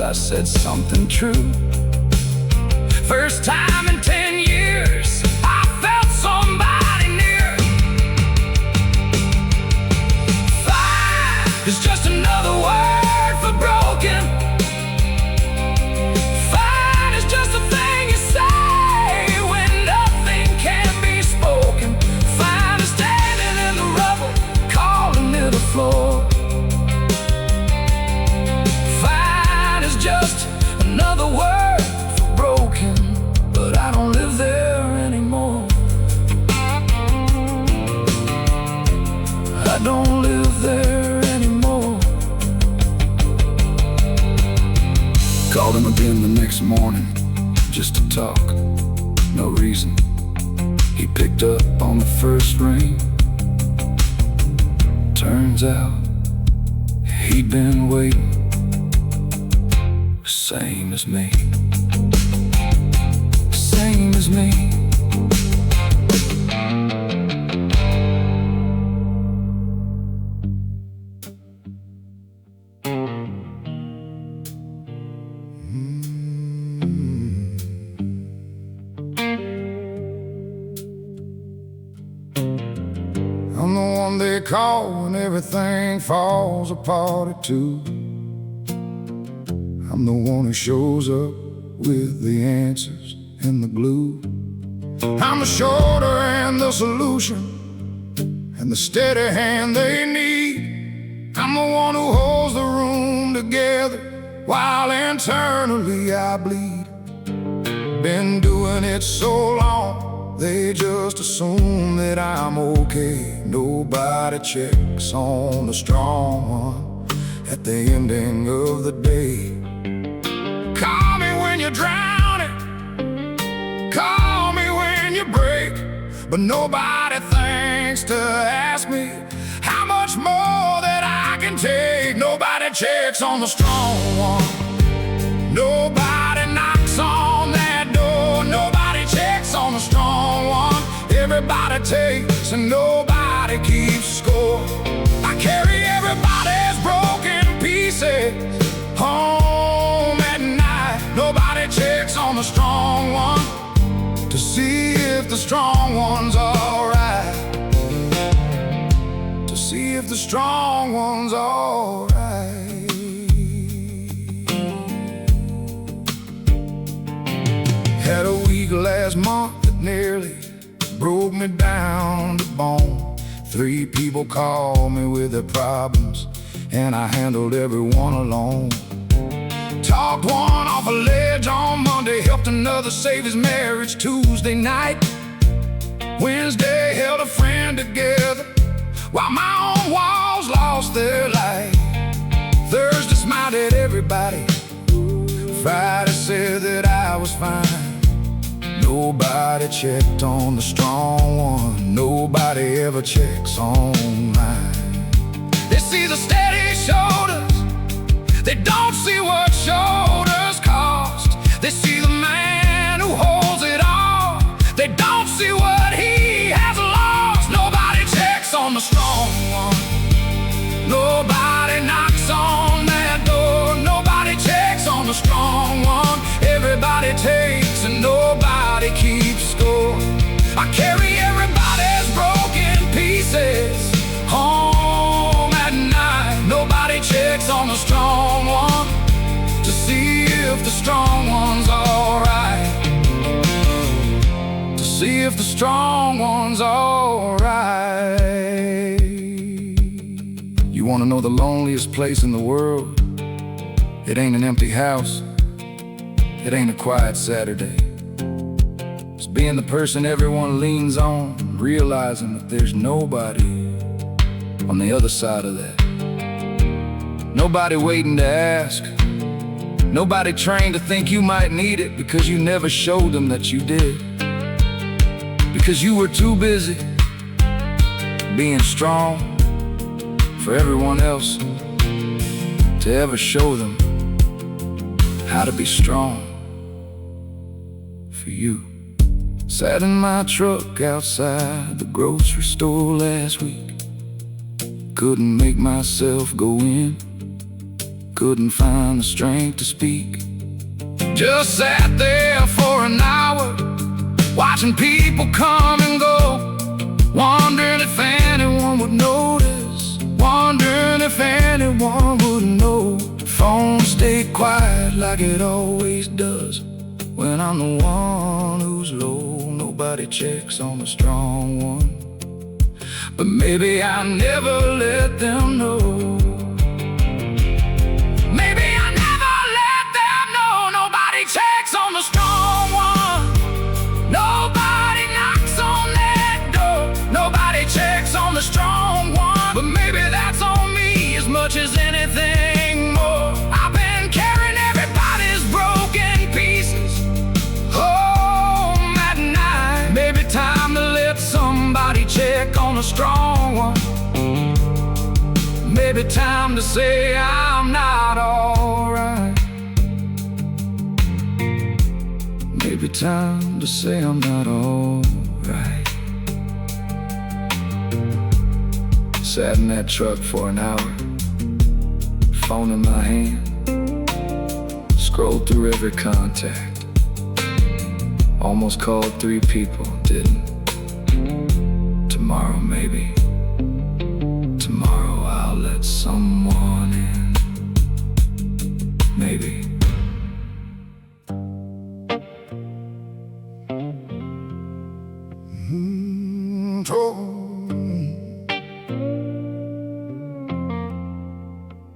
I said something true. First time in 10 years I felt somebody near. Fine is just another word for broken. Fine is just a thing you say when nothing can be spoken. Fine is standing in the rubble, calling it a floor. Fine is just another word for broken, but I don't live there anymore. I don't live there anymore. Called him again the next morning, just to talk, no reason. He picked up on the first ring. Turns out he'd been waiting, same as me. Same as me. I'm the one they call when everything falls apart at two. I'm the one who shows up with the answers and the glue. I'm the shoulder and the solution, and the steady hand they need. I'm the one who holds the room together while internally I bleed. Been doing it so long, they just assume that I'm okay. Nobody checks on the strong one at the ending of the day. Call me when you're drowning, call me when you break, but nobody thinks to ask me how much more that I can take. Nobody checks on the strong one, nobody knocks on that door. Nobody checks on the strong one. Everybody takes and nobody keeps score. I carry everybody's broken pieces home at night. Nobody checks on the strong one to see if the strong one's alright. To see if the strong one's alright. Had a week last month that nearly broke me down to bone. 3 people called me with their problems, and I handled every one alone. Talked one off a ledge on Monday, helped another save his marriage Tuesday night. Wednesday held a friend together while my own walls lost their light. Thursday smiled at everybody. Friday said that I was fine. Nobody checked on the strong one. Nobody ever checks on mine. They see the steady shoulders, they don't see what shoulders cost. They see the man who holds it all, they don't see what he has lost. Nobody checks on the strong one, nobody knocks on that door. Nobody checks on the strong one. Everybody takes and nobody keeps score. I carry everybody's broken pieces home at night. Nobody checks on the strong one to see if the strong one's alright. To see if the strong one's alright. You wanna know the loneliest place in the world? It ain't an empty house, it ain't a quiet Saturday. It's being the person everyone leans on, realizing that there's nobody on the other side of that. Nobody waiting to ask, nobody trained to think you might need it, because you never showed them that you did. Because you were too busy being strong for everyone else to ever show them how to be strong for you. Sat in my truck outside the grocery store last week. Couldn't make myself go in, couldn't find the strength to speak. Just sat there for an hour, watching people come and go, wondering if anyone would notice, wondering if anyone would know. The phone stayed quiet like it always does. When I'm the one who's low, nobody checks on the strong one. But maybe I never let them know. Maybe I never let them know. Nobody checks on the strong one. Nobody knocks on that door. Nobody checks on the strong one. But maybe that's on me as much as anything more. I've been carrying everybody's broken pieces home at night. Maybe time to let somebody check on the strong one. Maybe time to say I'm not alright. Maybe time to say I'm not alright. Sat in that truck for an hour, phone in my hand, scrolled through every contact. Almost called 3 people, didn't. Tomorrow maybe, tomorrow I'll let someone in. Maybe.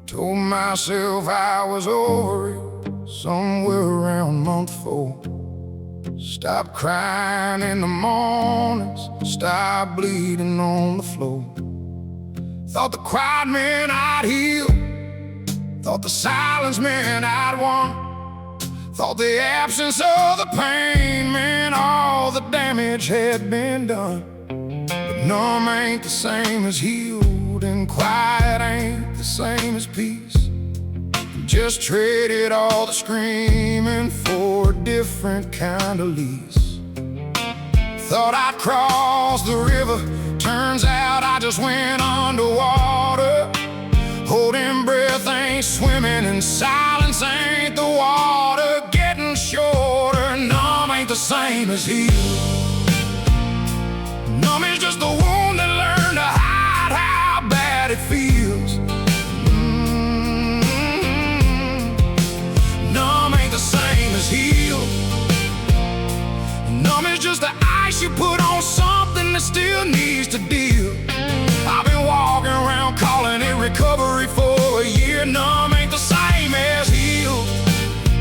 Told myself I was over it somewhere around month 4. Stop crying in the mornings, stop bleeding on the floor. Thought the quiet meant I'd heal, thought the silence meant I'd won. Thought the absence of the pain meant all the damage had been done. But numb ain't the same as healed, and quiet ain't the same as peace. Just traded all the screaming for a different kind of lease. Thought I'd cross the river, turns out I just went underwater. Holding breath ain't swimming, and silence ain't the water. Getting shorter, numb ain't the same as healed. Numb is just the wound that learned to hide how bad it feels. Numb ain't the same as healed. Numb is just the ice you put on something that still needs to deal. I've been walking around calling it recovery for a year. Numb ain't the same as healed.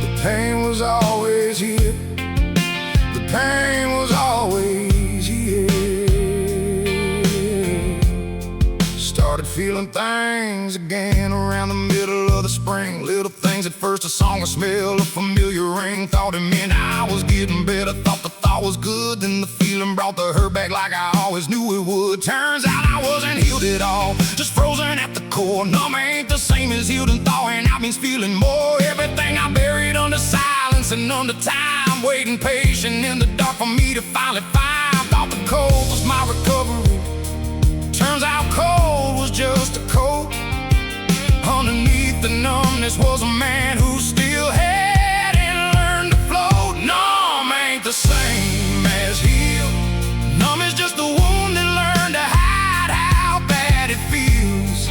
The pain was always here. The pain was always here. Started feeling things again around the middle of the spring. Little things at first, a song, a smell, a familiar ring. Thought it meant I was getting better. Thought the thought was good, then the feeling brought the hurt back like I always knew it would. Turns out I wasn't healed at all, just frozen at the core. Numb ain't the same as healed, and thawing out means feeling more. Everything I buried under silence and under time, waiting patient in the dark for me to finally find. Thought the cold was my recovery. Turns out cold was just a coat. Underneath the numbness was a man who still hadn't learned to float. Numb ain't the same as healed. Numb is just the wound that learned to hide how bad it feels.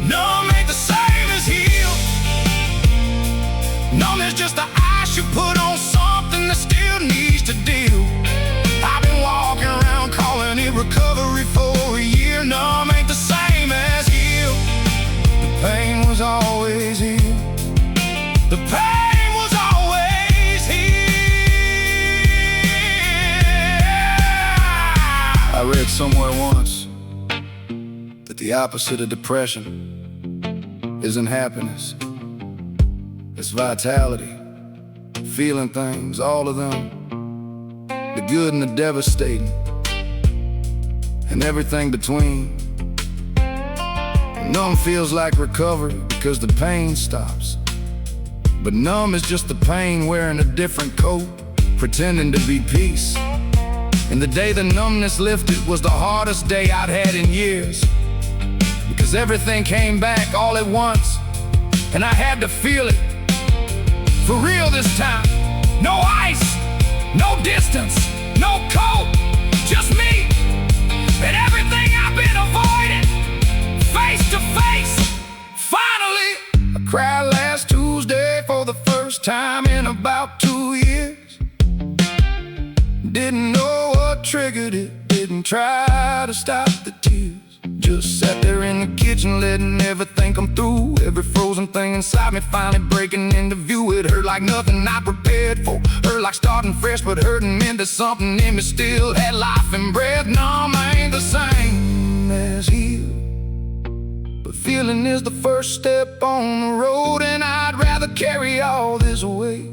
Numb ain't the same as healed. Numb is just the ice you put on something that still needs to deal. I've been walking around calling it recovery for a year. Numb ain't the same as healed. The pain was always here. The pain was always here. I read somewhere once that the opposite of depression isn't happiness, it's vitality. Feeling things, all of them, the good and the devastating, and everything between. Numb feels like recovery because the pain stops. But numb is just the pain wearing a different coat, pretending to be peace. And the day the numbness lifted was the hardest day I'd had in years. Because 'cause everything came back all at once, and I had to feel it for real this time. No ice, no distance, no cold, just me and everything I've been avoiding. Face to face, finally. I cried last Tuesday for the first time in about 2 years. Didn't know what triggered it, didn't try to stop the tears. Just sat there in the kitchen letting everything come through. Every frozen thing inside me finally breaking into view. It hurt like nothing I prepared for. Hurt like starting fresh, but hurting meant that something in me still had life and breath. No, I ain't the same as healed, but feeling is the first step on the road. And I'd rather carry all this weight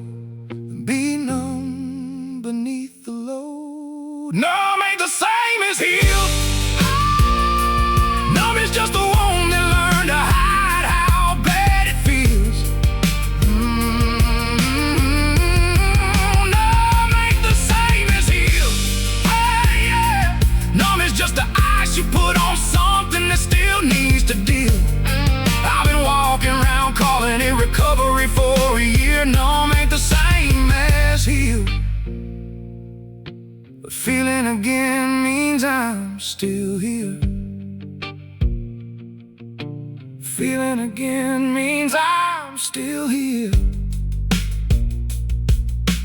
than be numb beneath the load. Numb ain't the same as healed. Numb is just the one that learned to hide how bad it feels. Numb ain't the same as healed. Hey, yeah. Numb is just the ice you put on something that still needs to deal. I've been walking around calling it recovery for a year. Numb ain't the same as healed, but feeling again means I'm still here. Feeling again means I'm still here.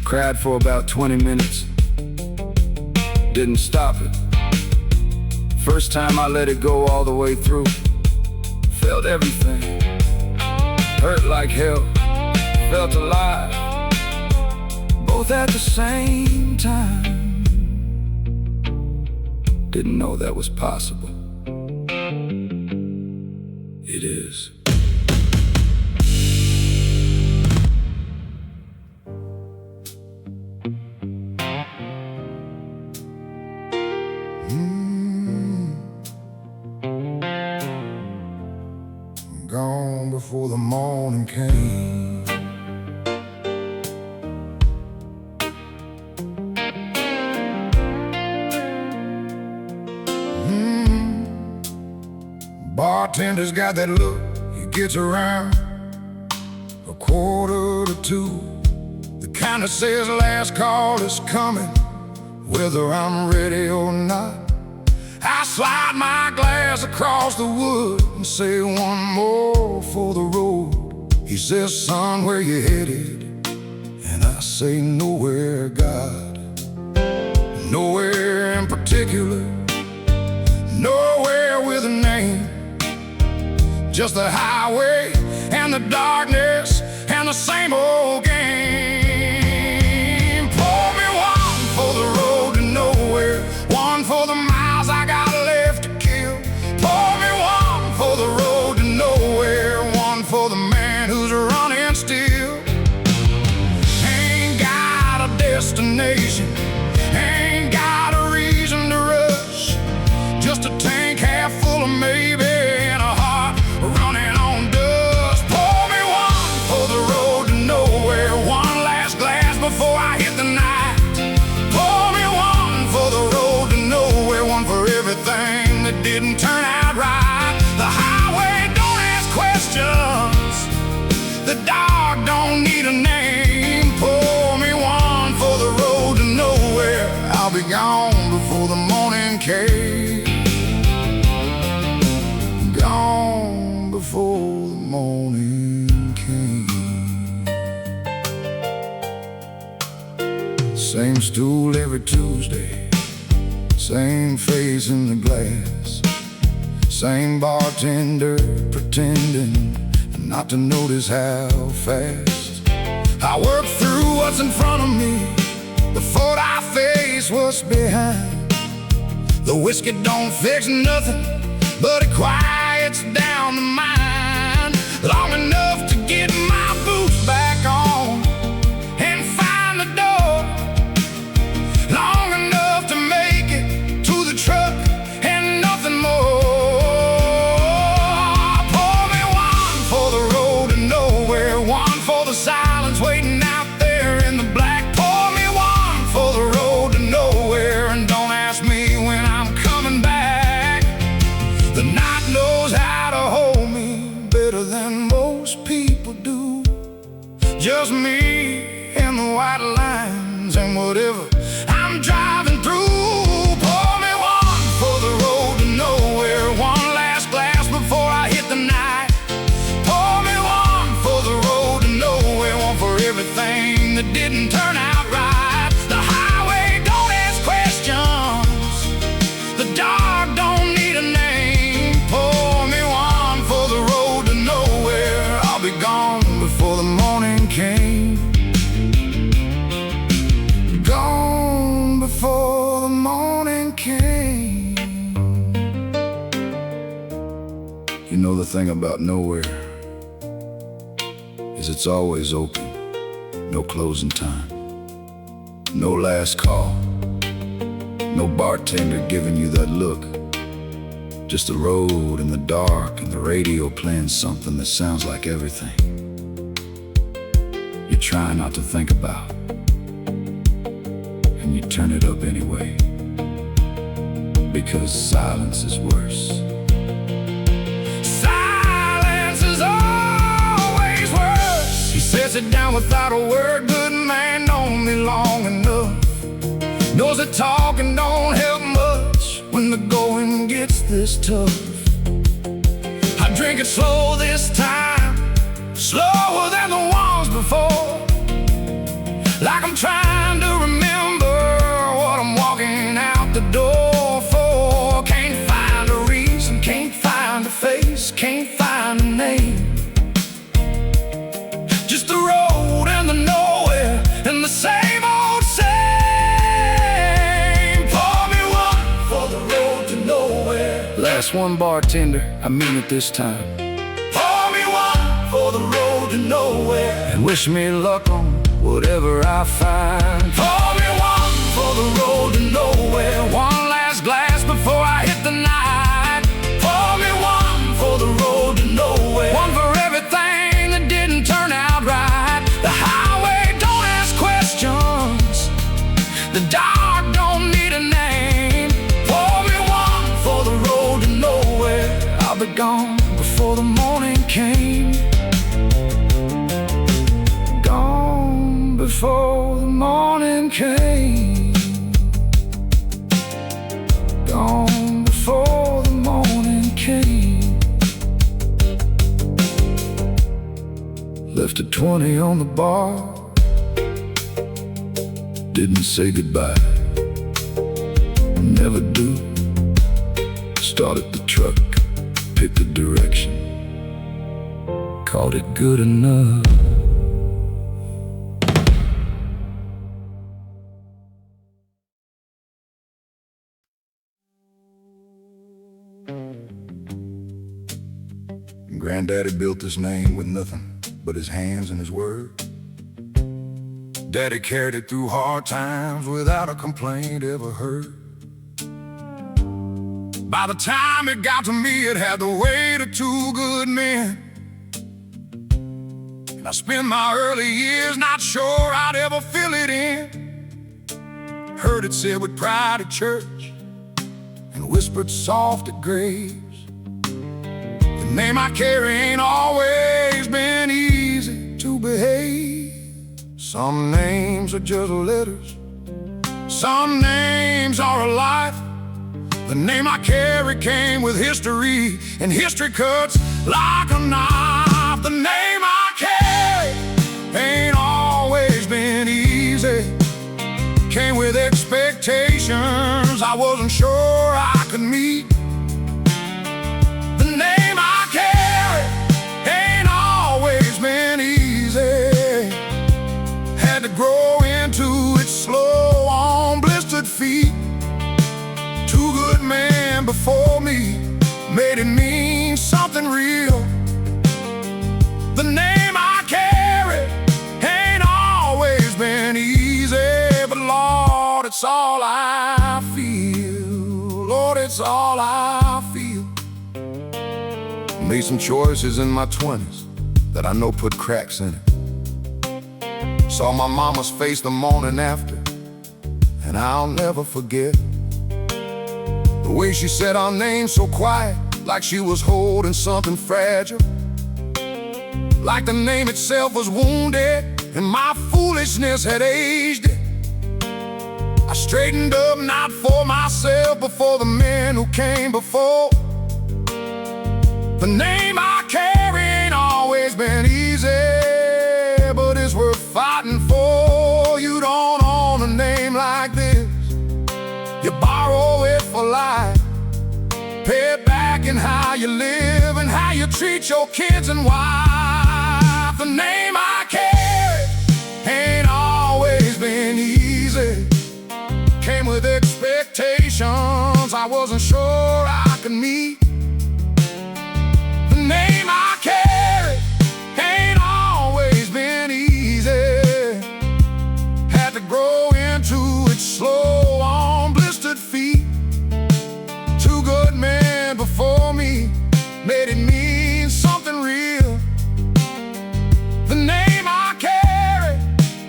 Cried for about 20 minutes, didn't stop it. First time I let it go all the way through. Felt everything, hurt like hell, felt alive, both at the same time. Didn't know that was possible. It is. Gone before the morning came. Bartender's got that look, he gets around 1:45. The kind that says last call is coming, whether I'm ready or not. I slide my glass across the wood and say one more for the road. He says, son, where you headed? And I say nowhere, God. Nowhere in particular, nowhere with a name. Just the highway and the darkness and the same old game. Pour me one for the road to nowhere, one for the miles I got left to kill. Pour me one for the road to nowhere, one for the man who's running still. Ain't got a destination, ain't got a reason to rush. Just a tank half full of maybe, and a heart running on dust. Pour me one for the road to nowhere, one last glass before I hit the night. Pour me one for the road to nowhere, one for everything that didn't turn out right. The highway don't ask questions, the dog don't need a name. Pour me one for the road to nowhere, I'll be gone before the morning came. Gone before the morning came. Same stool every Tuesday, same face in the glass, same bartender pretending not to notice how fast I work through what's in front of me before I face what's behind. The whiskey don't fix nothing, but it quiets down the mind long enough to get my boots back on and find the door, long enough to make it to the truck and nothing more. Pour me one for the road to nowhere, one for the silence waiting out there in the black. Pour me one for the road to nowhere, and don't ask me when I'm coming back. The night knows how to just me and the white lines and whatever I'm driving through. Pour me one for the road to nowhere, one last glass before I hit the night. Pour me one for the road to nowhere, one for everything that didn't turn out right. The highway don't ask questions, the dog don't need a name. Pour me one for the road to nowhere, I'll be gone before the morning came. Gone before the morning came. You know, the thing about nowhere is it's always open, no closing time, no last call, no bartender giving you that look, just the road in the dark and the radio playing something that sounds like everything you try not to think about, and you turn it up anyway, because silence is worse. Silence is always worse. He sets it down without a word. Good man known me long enough, knows that talking don't help much when the going gets this tough. I drink it slow this time, slower than the ones before, like I'm trying to remember what I'm walking out the door for. Can't find a reason, can't find a face, can't find a name, just the road and the nowhere and the same old same. Pour me one for the road to nowhere. Last one, bartender, I mean it this time. Pour me one for the road to nowhere, and wish me luck on whatever I find. Pour me one for the road to nowhere, one last glass before I hit the night. Pour me one for the road to nowhere, one for everything that didn't turn out right. The highway don't ask questions, the dark don't need a name. Pour me one for the road to nowhere, I'll be gone before the morning came. Gone before the morning came. Gone before the morning came. Left a 20 on the bar, didn't say goodbye, never do. Started the truck, picked the direction, called it good enough. Granddaddy built this name with nothing but his hands and his word. Daddy carried it through hard times without a complaint ever heard. By the time it got to me, it had the weight of two good men. And I spent my early years not sure I'd ever fill it in. Heard it said with pride at church and whispered soft at graves. The name I carry ain't always been easy to behave. Some names are just letters, some names are a life. The name I carry came with history, and history cuts like a knife. The name I carry ain't always been easy. Came with expectations I wasn't sure I could meet. The name I carry ain't always been easy. Had to grow into it slow on blistered feet. Two good men before me made it mean something real. The name I carry ain't always been easy, but Lord, it's all I feel. Lord, it's all I feel. Made some choices in my 20s that I know put cracks in it. Saw my mama's face the morning after, and I'll never forget the way she said our name so quiet, like she was holding something fragile, like the name itself was wounded and foolishness had aged it. I straightened up, not for myself, but for the men who came before. The name I carry ain't always been easy, but it's worth fighting for. You don't own a name like this. You borrow it for life. Pay it back in how you live and how you treat your kids and wife. The name I carry ain't always been easy. Came with expectations I wasn't sure I could meet. The name I carry ain't always been easy. Had to grow into it slow on blistered feet. Two good men before me made it mean something real. The name I carry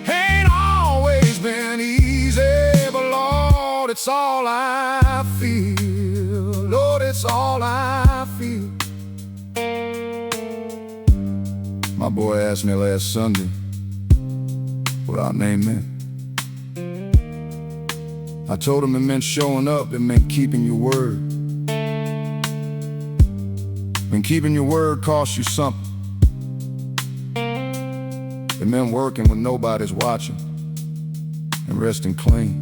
ain't always been easy, but Lord, it's all I feel. Lord, it's all I feel. My boy asked me last Sunday what our name meant. I told him it meant showing up, it meant keeping your word. When keeping your word costs you something, it meant working when nobody's watching and resting clean.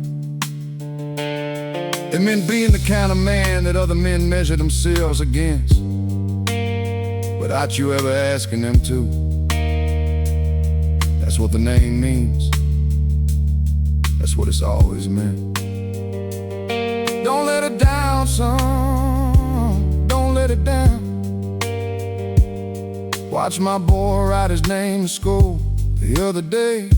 It meant being the kind of man that other men measure themselves against, without you ever asking them to. That's what the name means. That's what it's always meant. Don't let it down, son. Don't let it down. Watch my boy write his name in school the other day.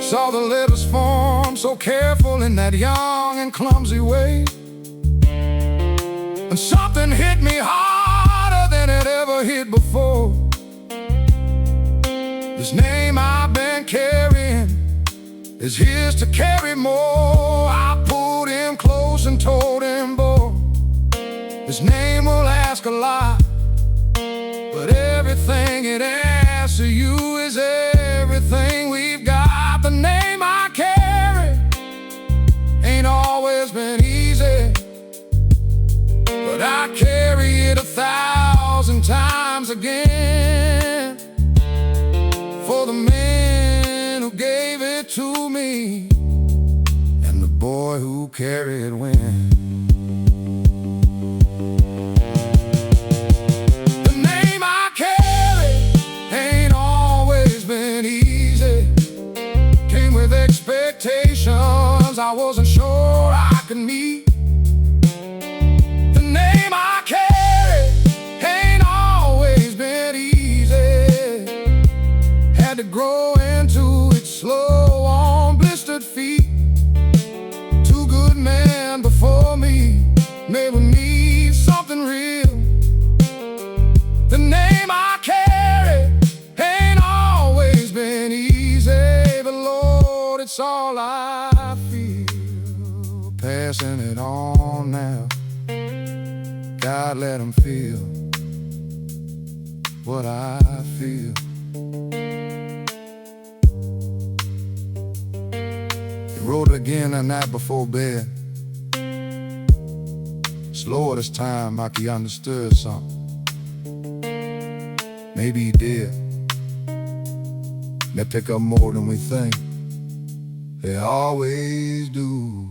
Saw the letters form so careful in that young and clumsy way. And something hit me harder than it ever hit before. This name I've been carrying is his to carry more. I pulled him close and told him, boy, his name will ask a lot, but everything it asks of you is everything we've got. The name I carry ain't always been easy, but I carry it 1,000 times again for the men who gave it to me and the boy who carried when. The name I carry ain't always been easy. Came with expectations I wasn't sure I could meet. The name I carry ain't always been easy. Had to grow into it slow on blistered feet. Two good men before me made with me something real. The name I carry ain't always been easy, but Lord, it's all I feel. Passing it on now. God, let him feel what I feel. He wrote it again the night before bed. Slower this time, like he understood something. Maybe he did. They pick up more than we think. They always do.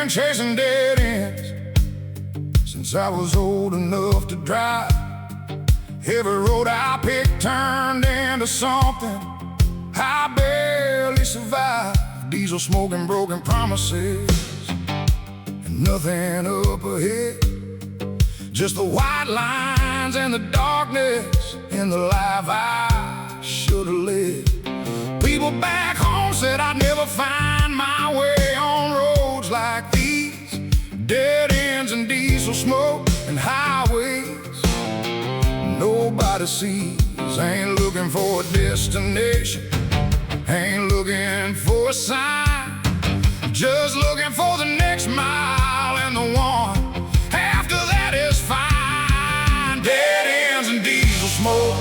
been chasing dead ends since I was old enough to drive. Every road I picked turned into something I barely survived. Diesel smoking broken promises and nothing up ahead. Just the white lines and the darkness in the life I should have lived. People back home said I'd never find my way on roads like these. Dead ends and diesel smoke and highways nobody sees. Ain't looking for a destination, ain't looking for a sign, just looking for the next mile, and the one after that is fine. Dead ends and diesel smoke,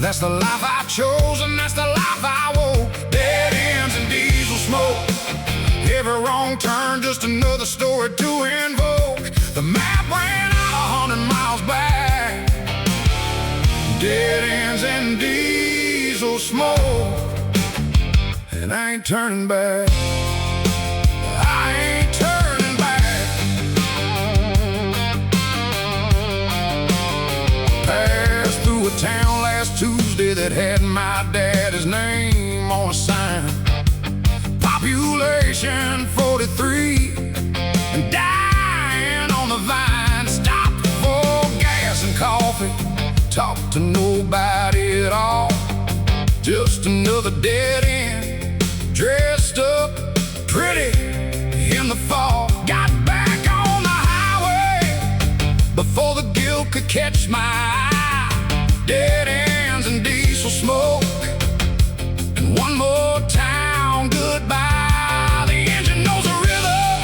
that's the life I chose and that's the life I woke. Dead ends and diesel smoke, every wrong turn just another story to invoke. The map ran out 100 miles back. Dead ends and diesel smoke, and I ain't turning back. I ain't turning back. Passed through a town last Tuesday that had my daddy's name on a sign. Population 43 and dying on the vine. Stopped for gas and coffee, talked to nobody at all. Just another dead end, dressed up pretty in the fall. Got back on the highway before the guilt could catch my eye. Dead ends and diesel smoke, and one more town goodbye. The engine knows a rhythm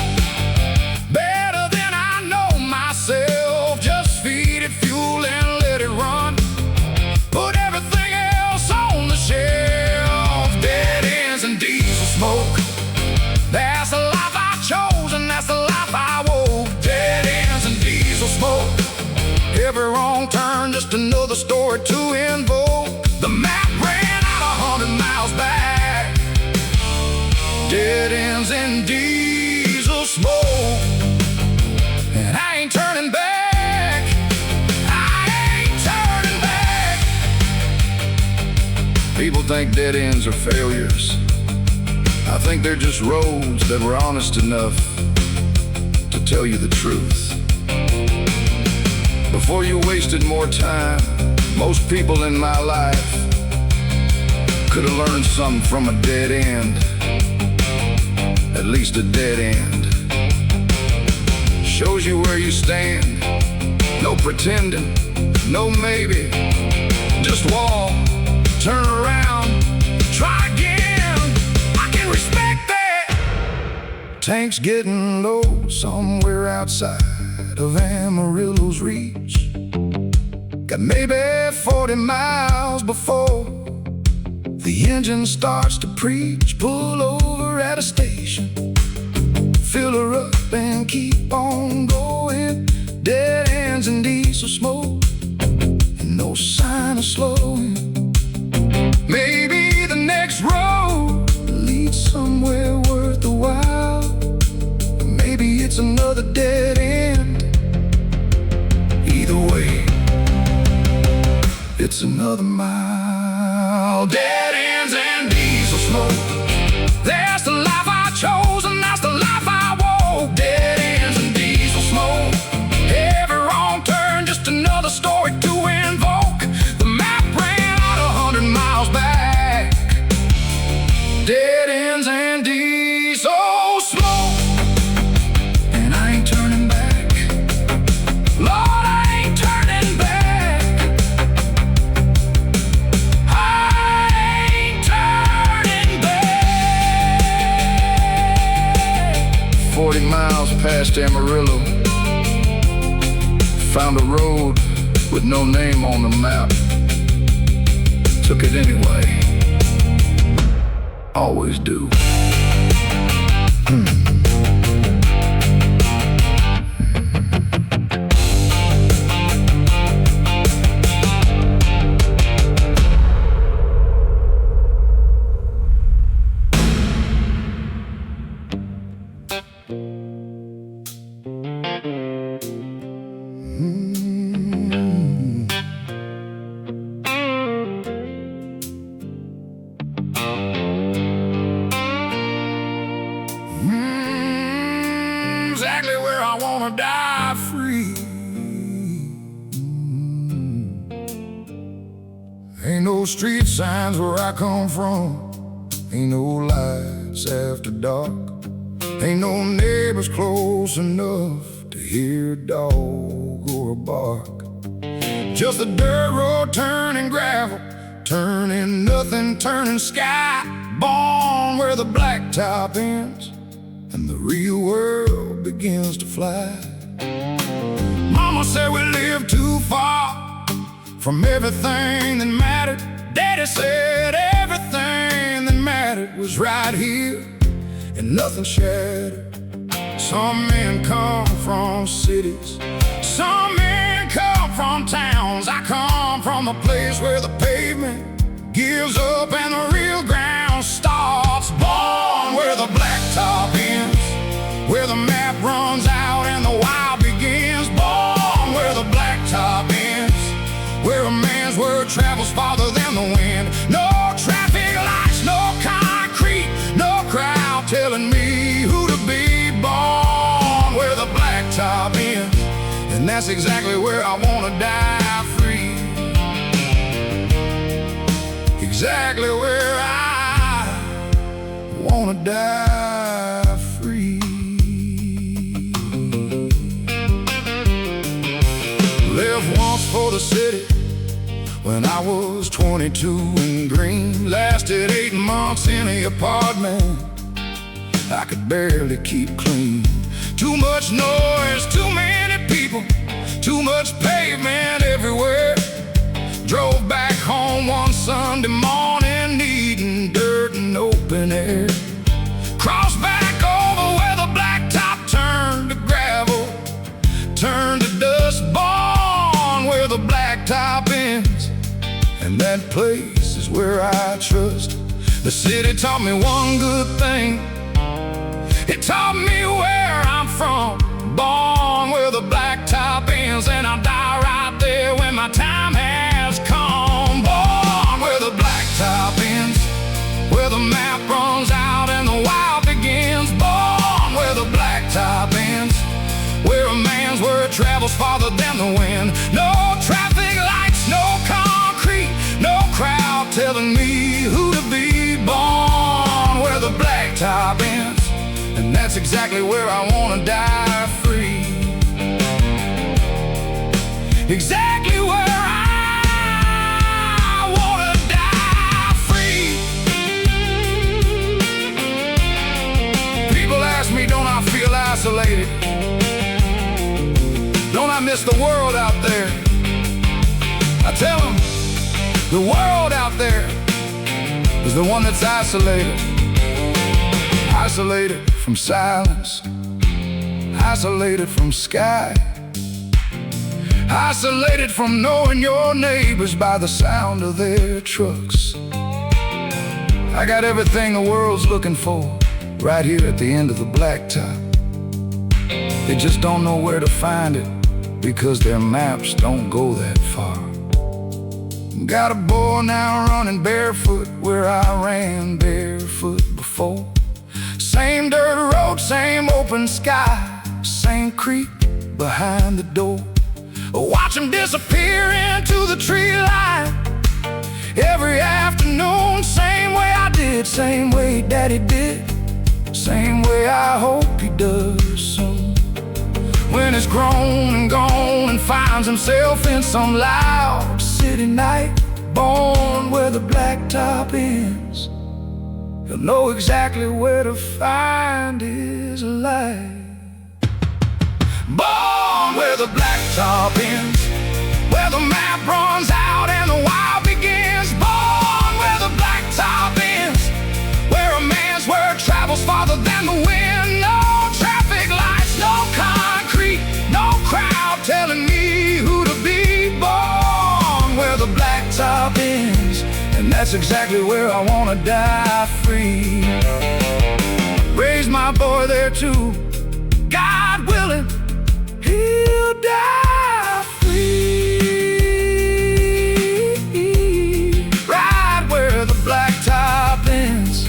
better than I know myself. Just feed it fuel and let it run. Put everything else on the shelf. Dead ends and diesel smoke, that's the life I chose and that's the life I woke. Dead ends and diesel smoke, every wrong turn just another story to invoke. The map ran out 100 miles back. Dead ends and diesel smoke, and I ain't turning back. I ain't turning back. People think dead ends are failures. I think they're just roads that were honest enough to tell you the truth. Before you wasted more time, most people in my life could have learned something from a dead end. At least a dead end shows you where you stand. No pretending, no maybe, just walk, turn around, try again. I can respect that. Tank's getting low somewhere outside of Amarillo's reach. Got maybe 40 miles before the engine starts to preach. Pull over at a station, fill her up and keep on going. Dead ends and diesel smoke, and no sign of slowing. Maybe the next road leads somewhere worth the while. Maybe it's another dead end. Either way, it's another mile. Dead ends and diesel smoke, that's the life I chose and that's the life I woke. Dead ends and diesel smoke, every wrong turn just another story to invoke. The map ran out 100 miles back. Dead ends and diesel smoke, and I ain't turning back. Lord, I ain't turning back. I ain't turning back. 40 miles past Amarillo, found a road with no name on the map. Took it anyway. Always do. Ain't no street signs where I come from, ain't no lights after dark, ain't no neighbors close enough to hear a dog or a bark. Just a dirt road turning gravel, turning nothing, turning sky. Born where the blacktop ends and the real world begins to fly. Mama said we live too far from everything that mattered. Daddy said everything that mattered was right here and nothing shattered. Some men come from cities, some men come from towns. I come from a place where the pavement gives up and the real ground starts. Born where the blacktop ends, where the map runs out and the wild begins. Born where the blacktop ends, where a man's word travels farther than the wind. No traffic lights, no concrete, no crowd telling me who to be. Born where the blacktop ends, and that's exactly where I wanna die free. Exactly where I wanna die free. Left once for the city when I was 22 and green. Lasted 8 months in the apartment, I could barely keep clean. Too much noise, too many people, too much pavement everywhere. Drove back home one Sunday morning, needing dirt and open air. Crossed back over where the blacktop turned to gravel, turned to dust. Born where the blacktop ends, and that place is where I trust. The city taught me one good thing, it taught me where I'm from. Born where the blacktop ends, and I'll die right there when my time has come. Born where the blacktop ends, where the map runs out and the wild begins. Born where the blacktop ends, where a man's word travels farther than the wind. No traffic lights, no concrete, no crowd telling me who to be. Born where the blacktop ends, and that's exactly where I wanna die free. Exactly where I wanna die free. People ask me, don't I feel isolated? Don't I miss the world out there? I tell them, the world out there is the one that's isolated. Isolated from silence, isolated from sky, isolated from knowing your neighbors by the sound of their trucks. I got everything the world's looking for right here at the end of the blacktop. They just don't know where to find it because their maps don't go that far. Got a boy now running barefoot where I ran barefoot before. Same dirt road, same open sky, same creek behind the door. Watch him disappear into the tree line every afternoon. Same way I did, same way Daddy did, same way I hope he does soon. When he's grown and gone and finds himself in some loud city night. Born where the blacktop ends, he'll know exactly where to find his light. Born where the blacktop ends, where the map runs out and the wild begins. Born where the blacktop ends, where a man's word travels farther than the wind. No traffic lights, no concrete, no crowd telling me who to be. Born where the blacktop ends, and that's exactly where I wanna die free. Raised my boy there too, God willing, he'll die free. Right where the blacktop ends.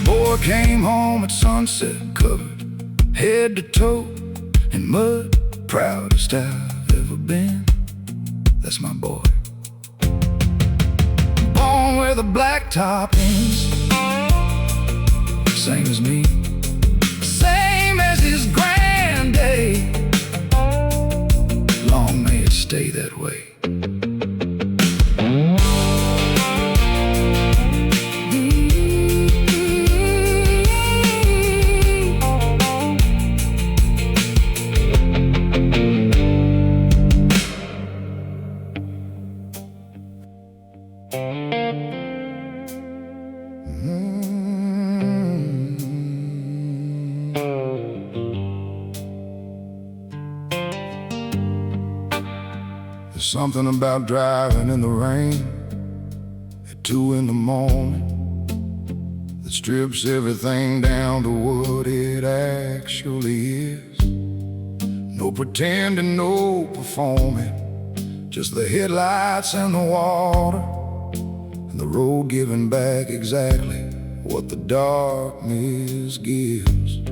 Boy came home at sunset, covered head to toe in mud, proudest I've never been. That's my boy. Born where the blacktop ends, same as me, same as his granddaddy. Long may it stay that way. There's something about driving in the rain at 2 in the morning that strips everything down to what it actually is. No pretending, no performing, just the headlights and the water, and the road giving back exactly what the darkness gives.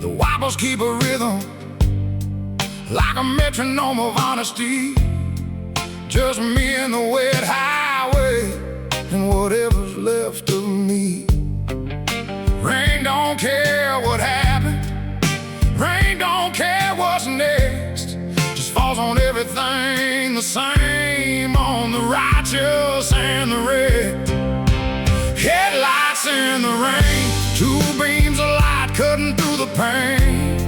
The wobbles keep a rhythm like a metronome of honesty. Just me and the wet highway and whatever's left of me. Rain don't care what happened, rain don't care what's next. Just falls on everything the same, on the righteous and the wrecked. Headlights in the rain, 2 beams of light cutting through the pain.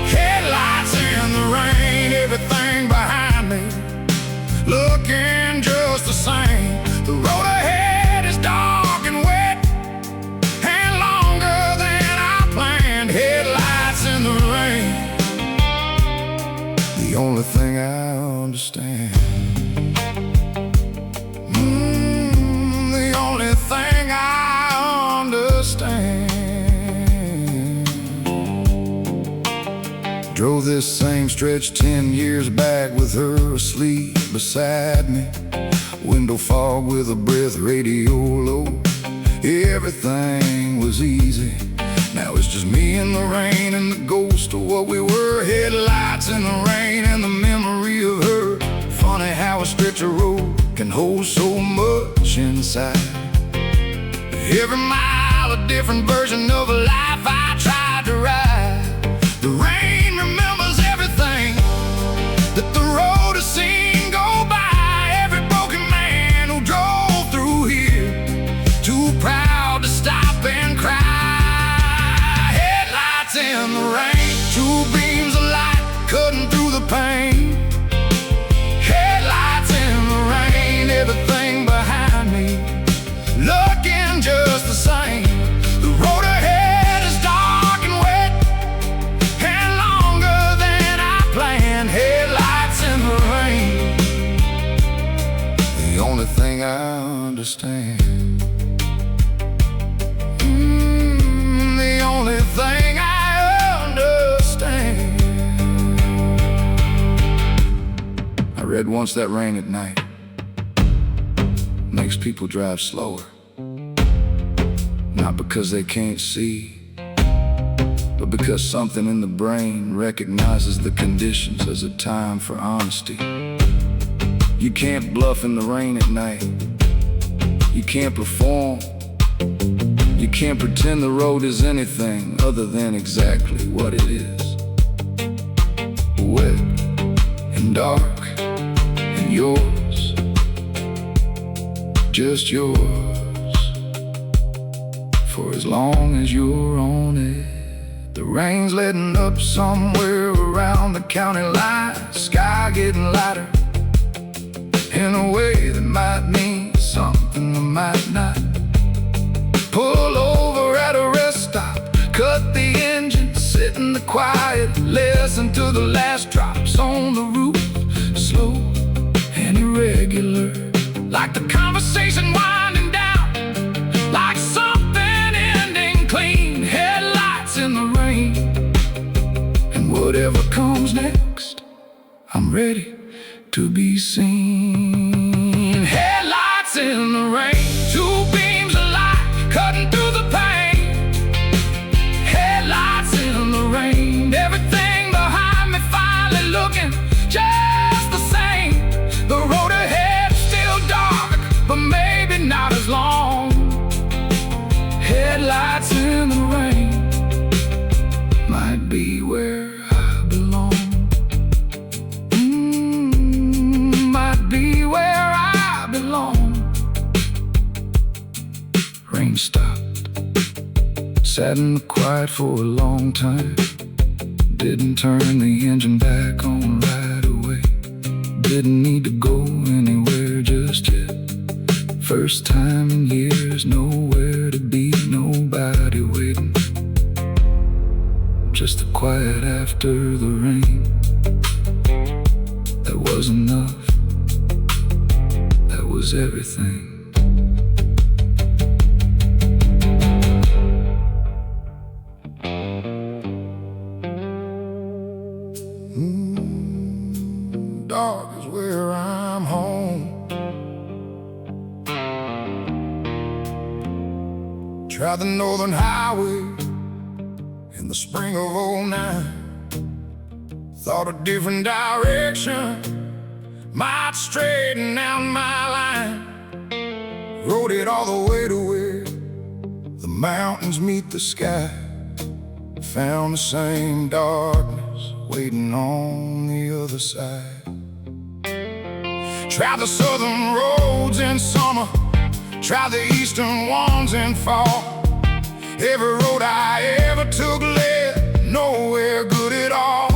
Headlights in the rain, everything behind me looking just the same. The road ahead is dark and wet and longer than I planned. Headlights in the rain, the only thing I understand. The only thing I understand. Drove this same stretch 10 years back with her asleep beside me. Window fog with a breath, radio low. Everything was easy. Now it's just me in the rain and the ghost of what we were. Headlights in the rain and the memory of her. Funny how a stretch of road can hold so much inside. Every mile a different version of a life I tried to ride. The rain remembers everything that the road has seen go by. Every broken man who drove through here, too proud to stop and cry. Headlights in the rain, 2 beams of light cutting through the pain. Headlights in the rain, everything behind me looking just the same. The road ahead is dark and wet and longer than I planned. Headlights in the rain, the only thing I understand. The only thing I understand. I read once that rain at night makes people drive slower. Not because they can't see, but because something in the brain recognizes the conditions as a time for honesty. You can't bluff in the rain at night. You can't perform. You can't pretend the road is anything other than exactly what it is. Wet and dark and yours, just yours, for as long as you're on it. The rain's letting up somewhere around the county line. Sky getting lighter in a way that might mean something or might not. Pull over at a rest stop, cut the engine, sit in the quiet, listen to the last drops on the roof. Slow and irregular, like the conversation winding down, like something ending clean. Headlights in the rain, and whatever comes next, I'm ready to be seen. Headlights in the rain, 2 beams of light cutting through the pain. Headlights in the rain, everything behind me finally looking just Sat in the quiet for a long time. Didn't turn the engine back on right away. Didn't need to go anywhere just yet. First time in years, nowhere to be, nobody waiting. Just the quiet after the rain. That was enough. That was everything. Dark is where I'm home. Tried the northern highway in the spring of '09. Thought a different direction might straighten out my line. Rode it all the way to where the mountains meet the sky. Found the same darkness waiting on the other side. Tried the southern roads in summer, tried the eastern ones in fall. Every road I ever took led nowhere good at all.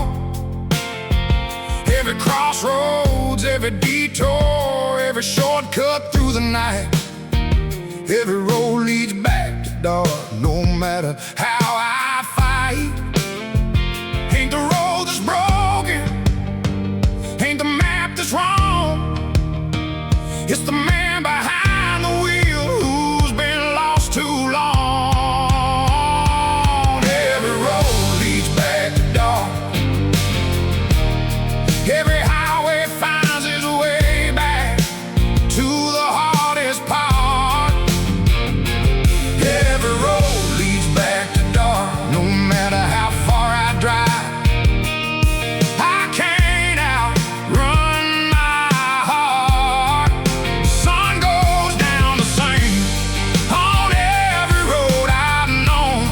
Every crossroads, every detour, every shortcut through the night. Every road leads back to dark, no matter how I fight. Ain't the road that's broken, ain't the map that's wrong. It's the man behind the wheel who's been lost too long. Every road leads back to dark. Every highway finds its way back to the hardest part. Every road leads back to dark, no matter how far I drive. I can't outrun my heart. The sun goes down the same on every road I've known.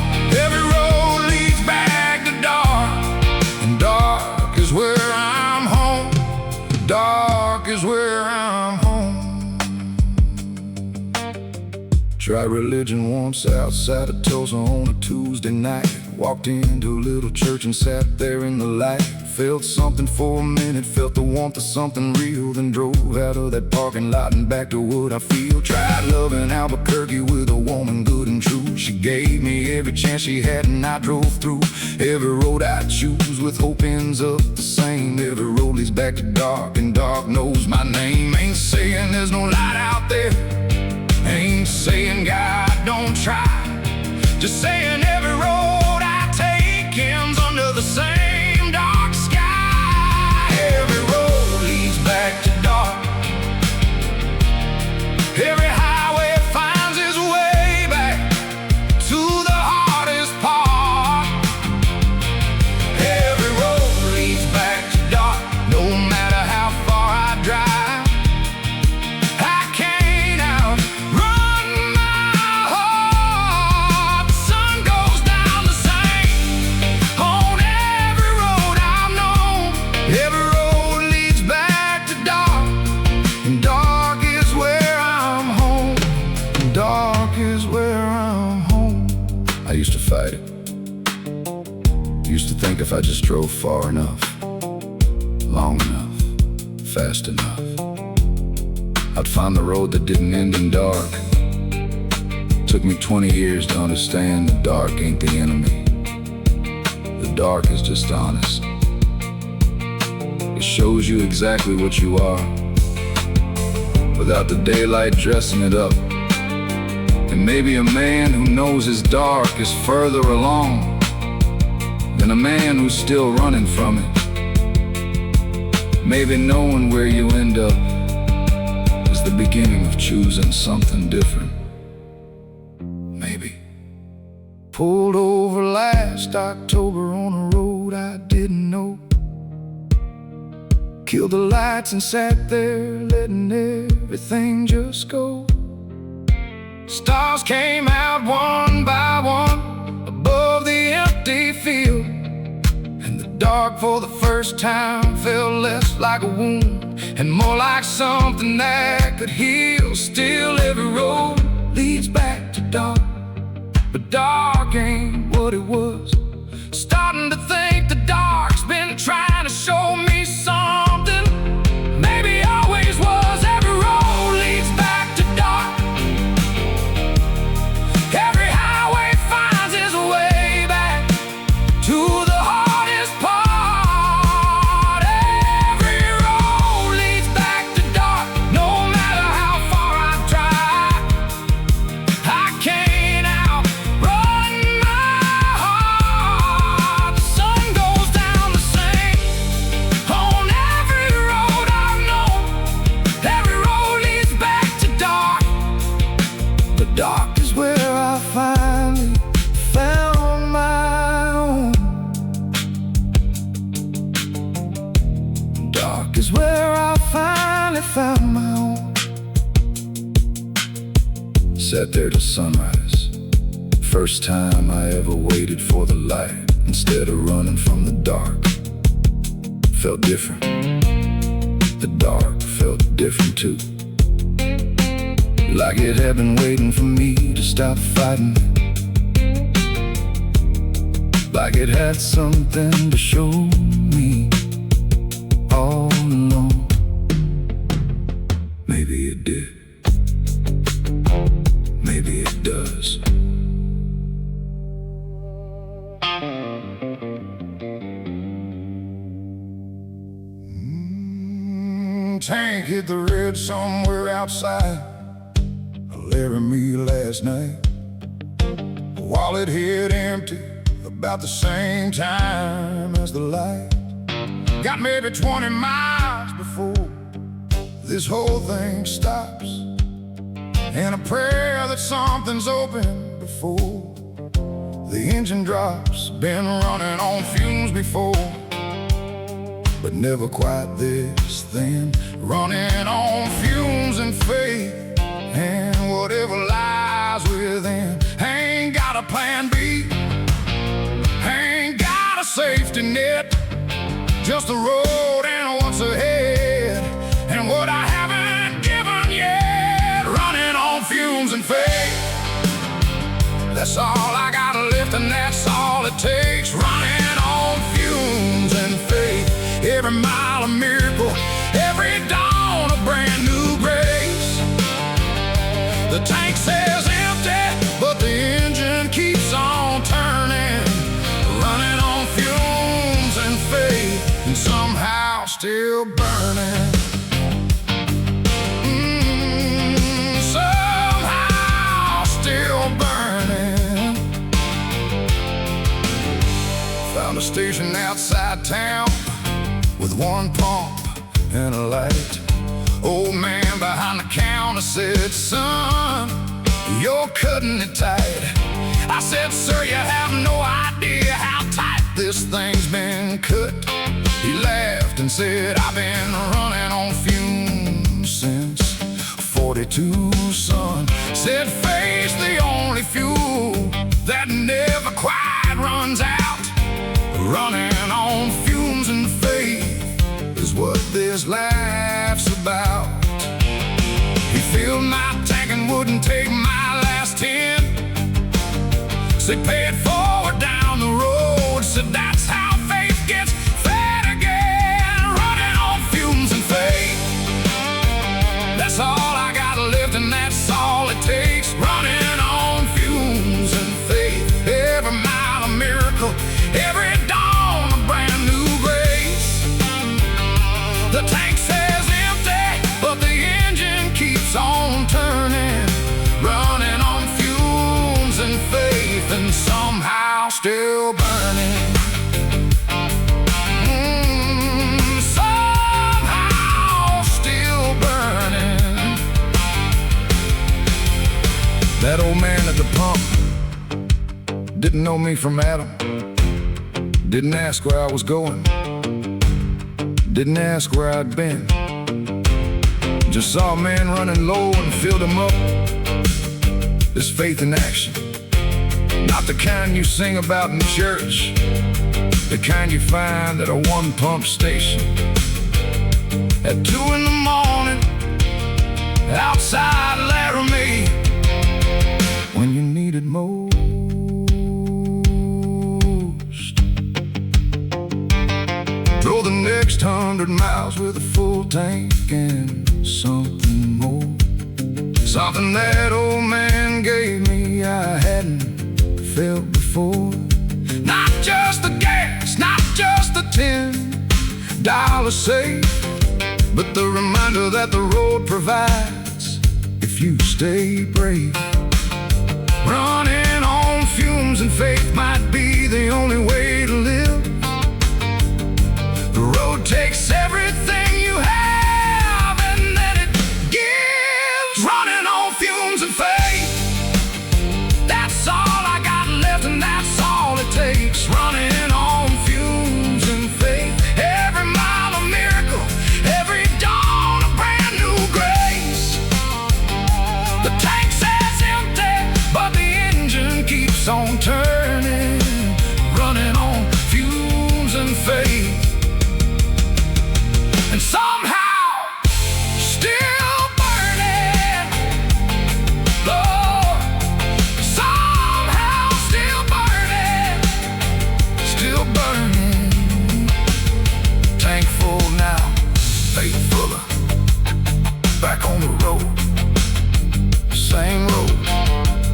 Every road leads back to dark, and dark is where I'm home. Dark is where I'm home. Tried religion once outside of Tulsa on a Tuesday night. Walked into a little church and sat there in the light. Felt something for a minute, felt the warmth of something real. Then drove out of that parking lot and back to what I feel. Tried loving Albuquerque with a woman good and true. She gave me every chance she had and I drove through. Every road I choose with hope ends up the same. Every road leads back to dark, and dark knows my name. Ain't saying there's no light out there, ain't saying God don't try. Just saying every road I take ends under the same dark sky. Every road leads back to dark. Every highway finds its way back to the hardest part. Every road leads back to dark, no matter how far I drive. I can't outrun my heart. The sun goes down the same on every road I've known. Every road leads back to dark, and dark is where I'm home. And dark is where I'm home. I used to fight it. Used to think if I just drove far enough, long enough, fast enough, I'd find the road that didn't end in dark. Took me 20 years to understand the dark ain't the enemy. The dark is just honest. It shows you exactly what you are, without the daylight dressing it up. And maybe a man who knows his dark is further along than a man who's still running from it. Maybe knowing where you end up is the beginning of choosing something different. Maybe. Pulled over last October on a road I didn't know. Killed the lights and sat there letting everything just go. Stars came out one by one above the empty field, and the dark for the first time felt less like a wound and more like something that could heal. Still every road leads back to dark, but dark ain't what it was. Starting to think the dark's been trying to show me something. Maybe always was. Every road leads back to dark. Every highway finds its way back to the hardest part. Every road leads back to dark. No matter how far I try, I can't outrun my heart. The sun goes down the same on every road I've known. Every road leads back to dark. The dark is where I finally found my own. Dark is where I finally found my own. Sat there till sunrise. First time I ever waited for the light instead of running from the dark. Felt different. The dark felt different too. Like it had been waiting for me to stop fighting. Like it had something to show me all along. Maybe it did. Maybe it does. Tank hit the red somewhere outside Laramie last night. Wallet hit empty about the same time as the light. Got maybe 20 miles before this whole thing stops, and a prayer that something's open before the engine drops. Been running on fumes before, but never quite this thin. Running on fumes and faith and whatever lies within. Ain't got a plan B, ain't got a safety net, just the road and what's ahead, and what I haven't given yet. Running on fumes and faith, that's all I gotta lift, and that's all it takes. Running on fumes and faith, every mile a miracle, every dawn a brand new grace. The tank says empty, but the engine keeps on turning. Running on fumes and faith, and somehow still burning. Somehow still burning. Found a station outside town with one pump and a light. Old man behind the counter said, "Son, you're cutting it tight." I said, "Sir, you have no idea how tight this thing's been cut." He laughed and said, "I've been running on fumes since 42, son." Said, "Faith's the only fuel that never quite runs out." Running on fumes and faith is what this life's about. He filled my tank and wouldn't take my last 10. Said, "Pay it forward down the road." Said, "That's how faith gets fed again." Running on fumes and faith, that's all I gotta lift, and that's all it takes. Running on fumes and faith, every mile a miracle, every dawn a brand new grace. The tank says empty, but the engine keeps on turning. Running on fumes and faith, and somehow still burning. Somehow still burning. That old man at the pump didn't know me from Adam. Didn't ask where I was going, didn't ask where I'd been. Just saw a man running low and filled him up. This faith in action, not the kind you sing about in church, the kind you find at a one-pump station. At 2 in the morning, outside Laramie, when you need it most. 600 miles with a full tank and something more. Something that old man gave me I hadn't felt before. Not just the gas, not just the $10 save, but the reminder that the road provides if you stay brave. Running on fumes and faith might be the only way to live. The road takes everything you have and then it gives. Running on fumes and faith, that's all I got left and that's all it takes. Running on fumes and faith, every mile a miracle, every dawn a brand new grace. The tank says empty, but the engine keeps on turning. Running on fumes and faith, and somehow still burning. Lord, somehow still burning, still burning. Tank full now, faith fuller. Back on the road, same road,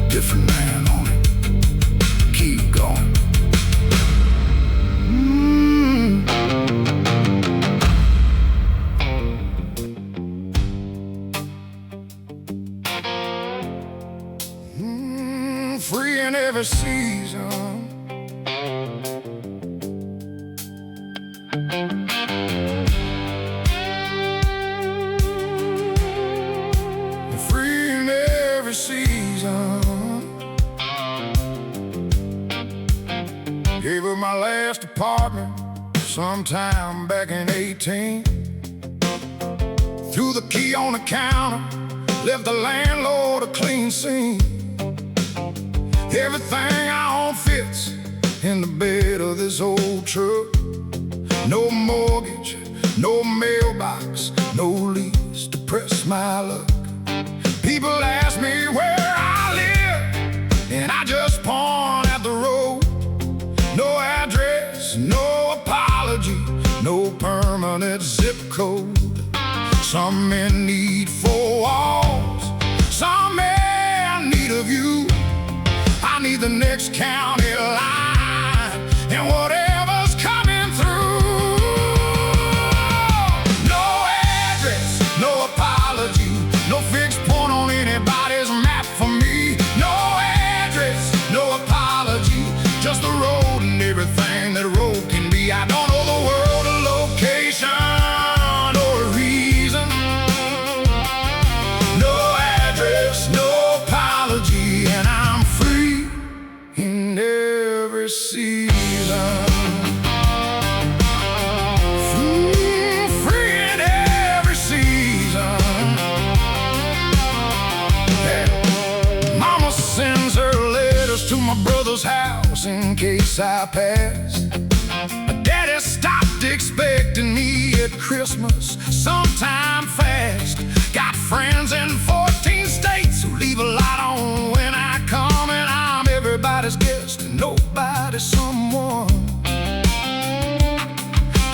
different man on it. Keep going. Free in every season. Free in every season. Gave her my last apartment sometime back in 18. Threw the key on the counter, left the landlord a clean scene. Everything I own fits in the bed of this old truck. No mortgage, no mailbox, no lease to press my luck. People ask me where I live, and I just point at the road. No address, no apology, no permanent zip code. Some in need for walls, some in need of you. I need the next county line and whatever's coming through. No address, no apology, no fixed point on anybody's map for me. No address, no apology, just the road and everything that a road can be. I don't know the world, a location or a reason. No address, no apology, and I'm free in every season. Free in every season. Yeah. Mama sends her letters to my brother's house in case I pass. Daddy stopped expecting me at Christmas sometime fast. Got friends in 14 states who leave a lot on when I come, and I'm everybody's guest and nobody's someone.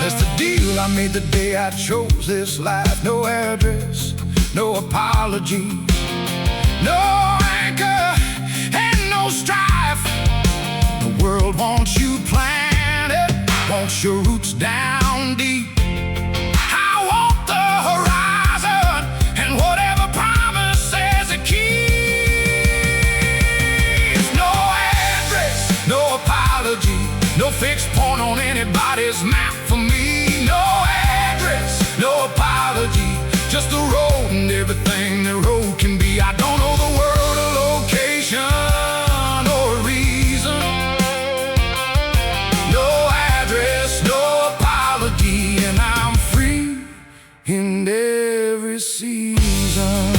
That's the deal I made the day I chose this life. No address, no apology, no anchor and no strife. The world wants you planted, wants your roots down deep. I want the horizon and whatever promises it keeps. No address, no apology, no fixed point on anybody's map for me. No address, no apology, just the road and everything the road can be. I don't know the world, a location or a reason. No address, no apology, and I'm free in every season.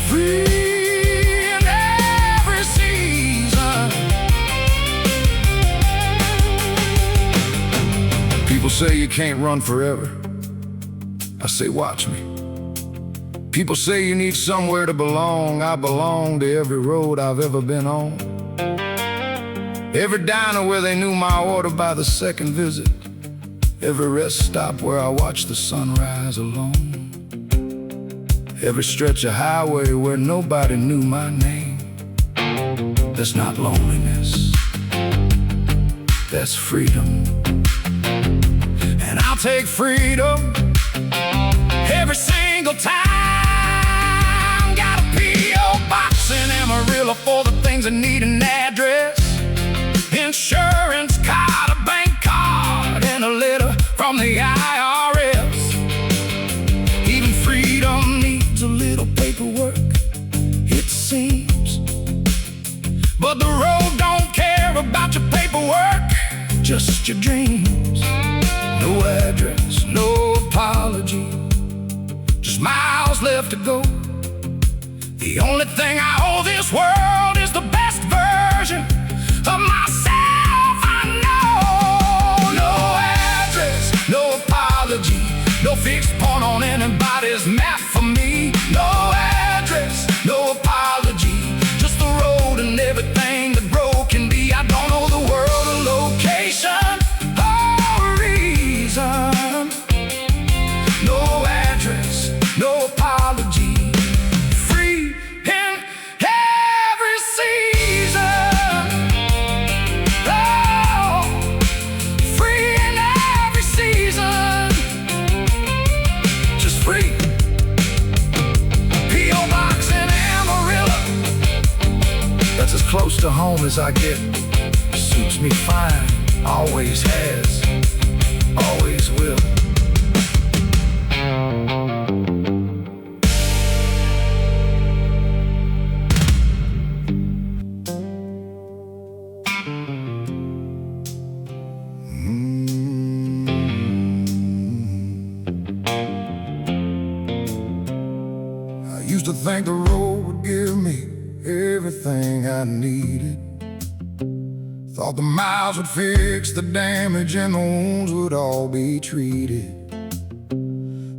Free in every season. People say you can't run forever. I say, watch me. People say you need somewhere to belong. I belong to every road I've ever been on. Every diner where they knew my order by the second visit. Every rest stop where I watch the sunrise alone. Every stretch of highway where nobody knew my name. That's not loneliness, that's freedom. And I'll take freedom every single time. Got a P.O. box in Amarillo for the things that need an address. Insurance card, a bank card, and a letter from the IRS. Even freedom needs a little paperwork, it seems. But the road don't care about your paperwork, just your dreams. No address, no apology, just miles left to go. The only thing I owe this world is the best version of myself I know. No address, no apology, no fixed point on anybody's map for me. No address, no apology, just the road and everything that road can be. I don't know the world or location or reason. No address, no apology, free in every season. Oh, free in every season, just free. P.O. box in Amarillo, that's as close to home as I get. Suits me fine, always has, always will. I used to think the road would give me everything I needed. Thought the miles would fix the damage and the wounds would all be treated.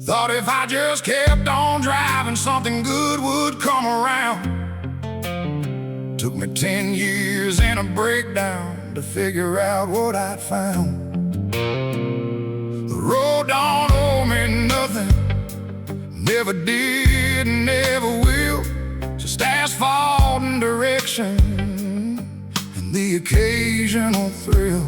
Thought if I just kept on driving, something good would come around. Took me 10 years and a breakdown to figure out what I'd found. The road don't owe me nothing, never did, never will. Just asphalt and direction and the occasional thrill.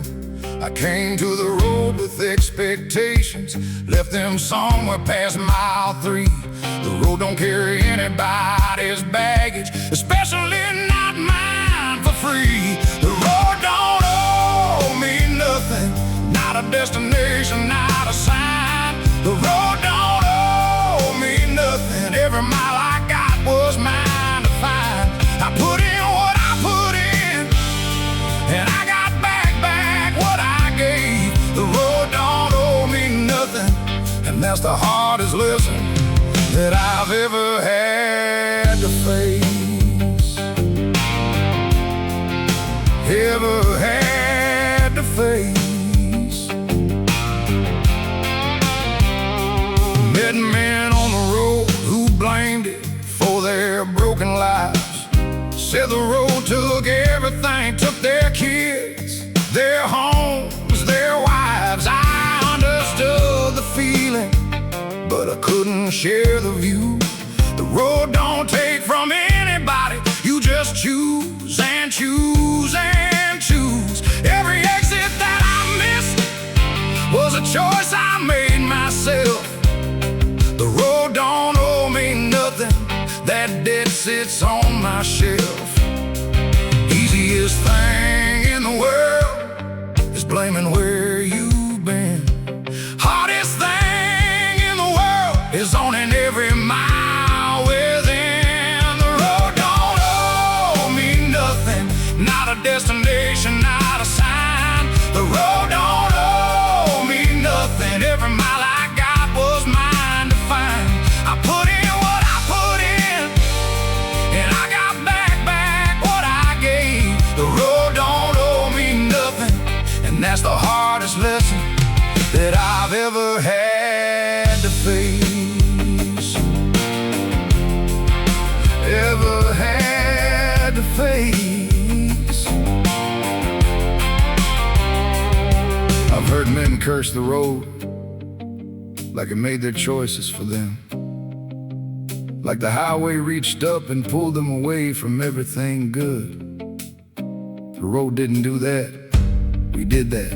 I came to the road with expectations, left them somewhere past mile 3. The road don't carry anybody's baggage, especially not mine, for free. The road don't owe me nothing, not a destination, not a sign. The road don't owe me nothing, every mile I got was mine to find. I put in what I put in, and I got back what I gave. The road don't owe me nothing, and that's the hardest lesson that I've ever had to face. Ever had to face. Met men on the road who blamed it for their broken lives. Said the road took everything, took their kids, their homes, their wives. I understood the feeling, but I couldn't share the view. The road don't take from anybody, you just choose and choose and choose. Every exit that I missed was a choice I made myself. The road don't owe me nothing, that debt sits on my shelf. Easiest thing in the world is blaming where you've been. Hardest thing in the world is owning every mile within. The road don't owe me nothing, not a destination, not a sign. The road don't owe me nothing, every mile I got was mine to find. I put in what I put in, and I got back what I gave. The road don't owe me nothing, and that's the hardest lesson that I've ever had to face. Ever had to face. I've heard men cursed the road like it made their choices for them. Like the highway reached up and pulled them away from everything good. The road didn't do that, we did that.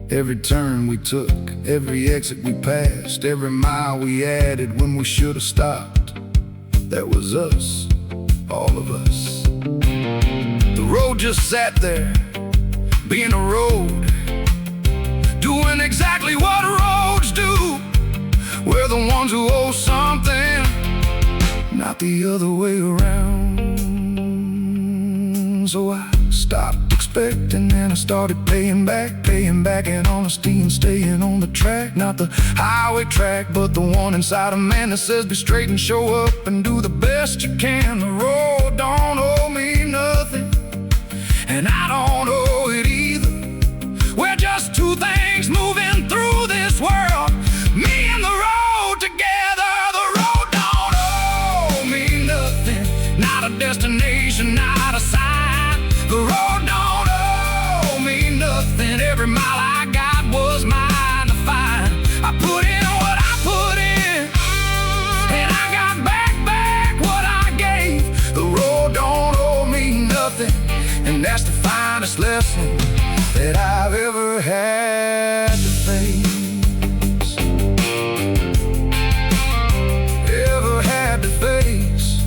Every turn we took, every exit we passed, every mile we added when we should have stopped. That was us, all of us. The road just sat there, being a road, doing exactly what roads do. We're the ones who owe something, not the other way around. So I stopped expecting and I started paying back in honesty and staying on the track. Not the highway track, but the one inside a man that says be straight and show up and do the best you can. The road don't owe me nothing, and I don't owe it either. We're just two things moving through this world, me and the road together. The road don't owe me nothing, not a destination, not a sign. The road don't owe me nothing, every mile I got was mine to find. I put in what I put in, and I got back what I gave. The road don't owe me nothing, and that's the finest lesson that I've ever had to face. Ever had to face.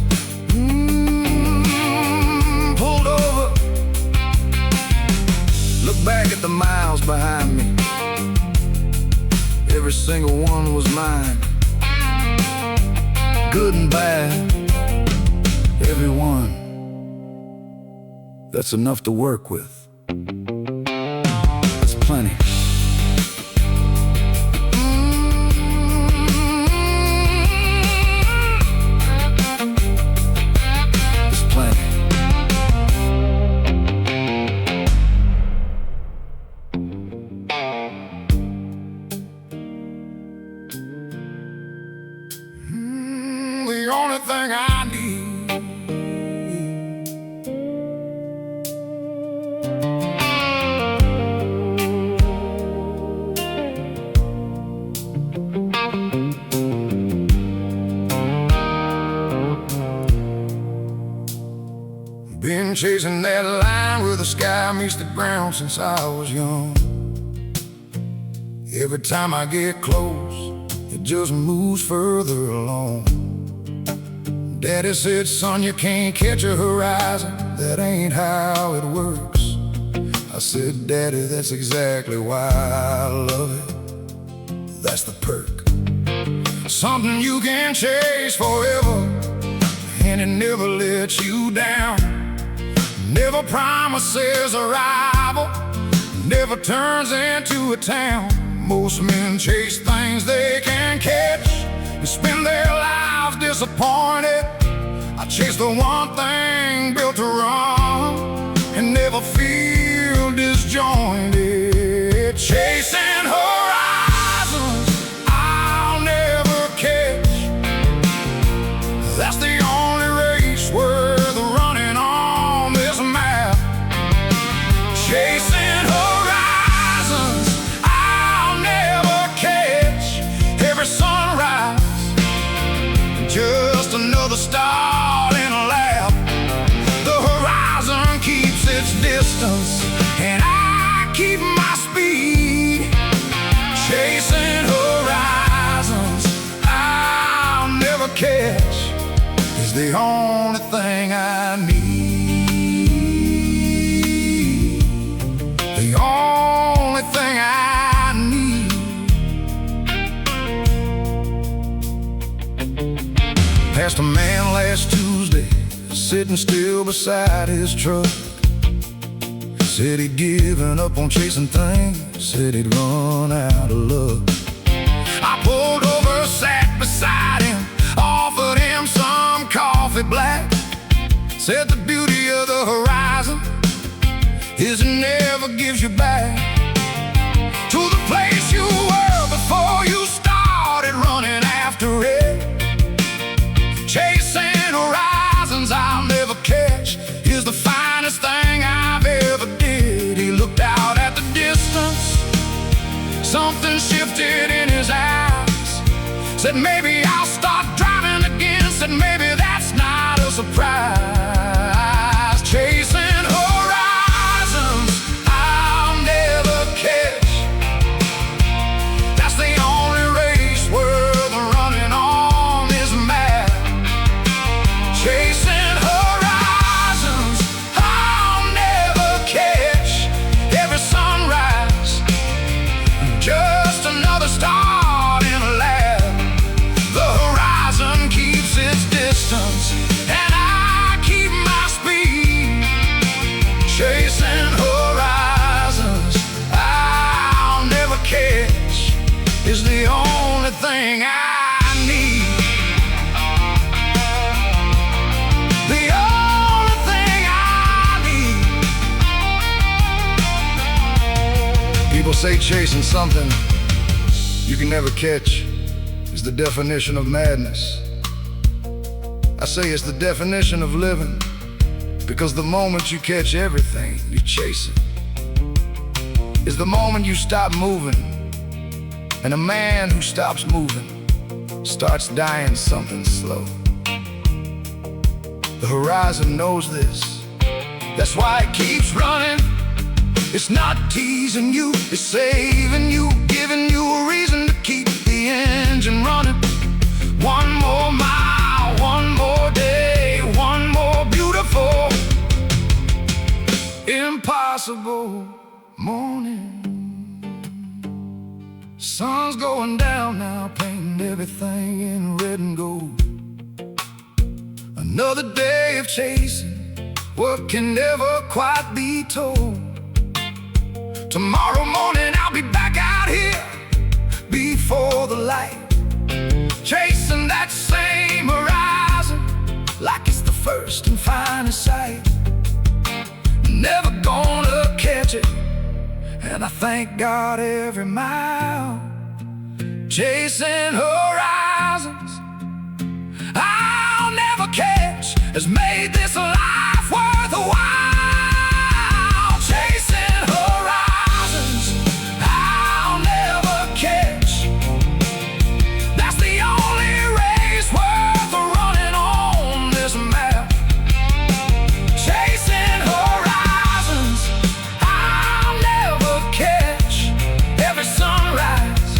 Pulled over, look back at the miles behind me. Every single one was mine, good and bad. Every one. That's enough to work with. That's plenty. That's plenty. The only thing I need. Been chasing that line where the sky meets the ground since I was young. Every time I get close, it just moves further along. Daddy said, son, you can't catch a horizon, that ain't how it works. I said, Daddy, that's exactly why I love it. That's the perk. Something you can chase forever, and it never lets you down. Never promises a rival, never turns into a town. Most men chase things they can catch and spend their lives disappointed. I chase the one thing built to run and never feel disjointed. Chasing horizons I'll never catch, that's the only race worth running on this map. Chasing horizons I'll never catch, every sunrise just another star in a lap. The horizon keeps its distance and I keep my speed. Chasing horizons I'll never catch is the only thing I need. The only thing I need. Passed a man last Tuesday, sitting still beside his truck. Said he'd given up on chasing things, said he'd run out of luck. I pulled over, sat beside him, offered him some coffee black. Said the beauty of the horizon is it never gives you back to the place you were before you started running after it. Chasing horizons I'll never catch is the finest thing I've ever did. He looked out at the distance, some shifted in his eyes. Said maybe I'll start driving again. Said maybe that's not a surprise. Chasing horizons I'll never catch. That's the only race worth running on this map. Chasing horizons I'll never catch. Every sunrise, just another star in a lab. The horizon keeps its distance, and I keep my speed. Chasing horizons I'll never catch is the only thing I need. The only thing I need. People say chasing something you can never catch is the definition of madness. I say it's the definition of living, because the moment you catch everything you chase it is the moment you stop moving. And a man who stops moving starts dying something slow. The horizon knows this, that's why it keeps running. It's not teasing you, it's saving you, giving you a reason to keep the engine running. One more mile, one more day, one more beautiful, impossible morning. Sun's going down now, painting everything in red and gold. Another day of chasing what can never quite be told. Tomorrow morning I'll be back out here before the light, chasing that same horizon like it's the first and finest sight. Never gonna catch it, and I thank God every mile. Chasing horizons I'll never catch has made this life worth a while. Chasing horizons I'll never catch. That's the only race worth running on this map. Chasing horizons I'll never catch. Every sunrise,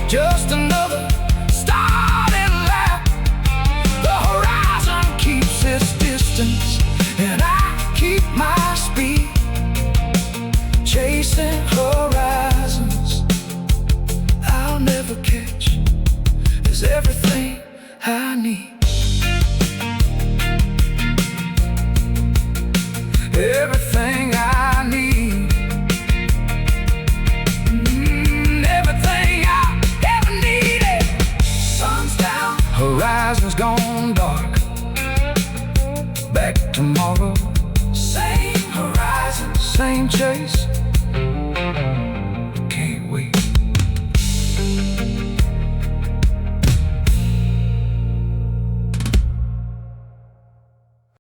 just another starting lap. The horizon keeps its distance, and I keep my speed. Chasing horizons I'll never catch is everything I need.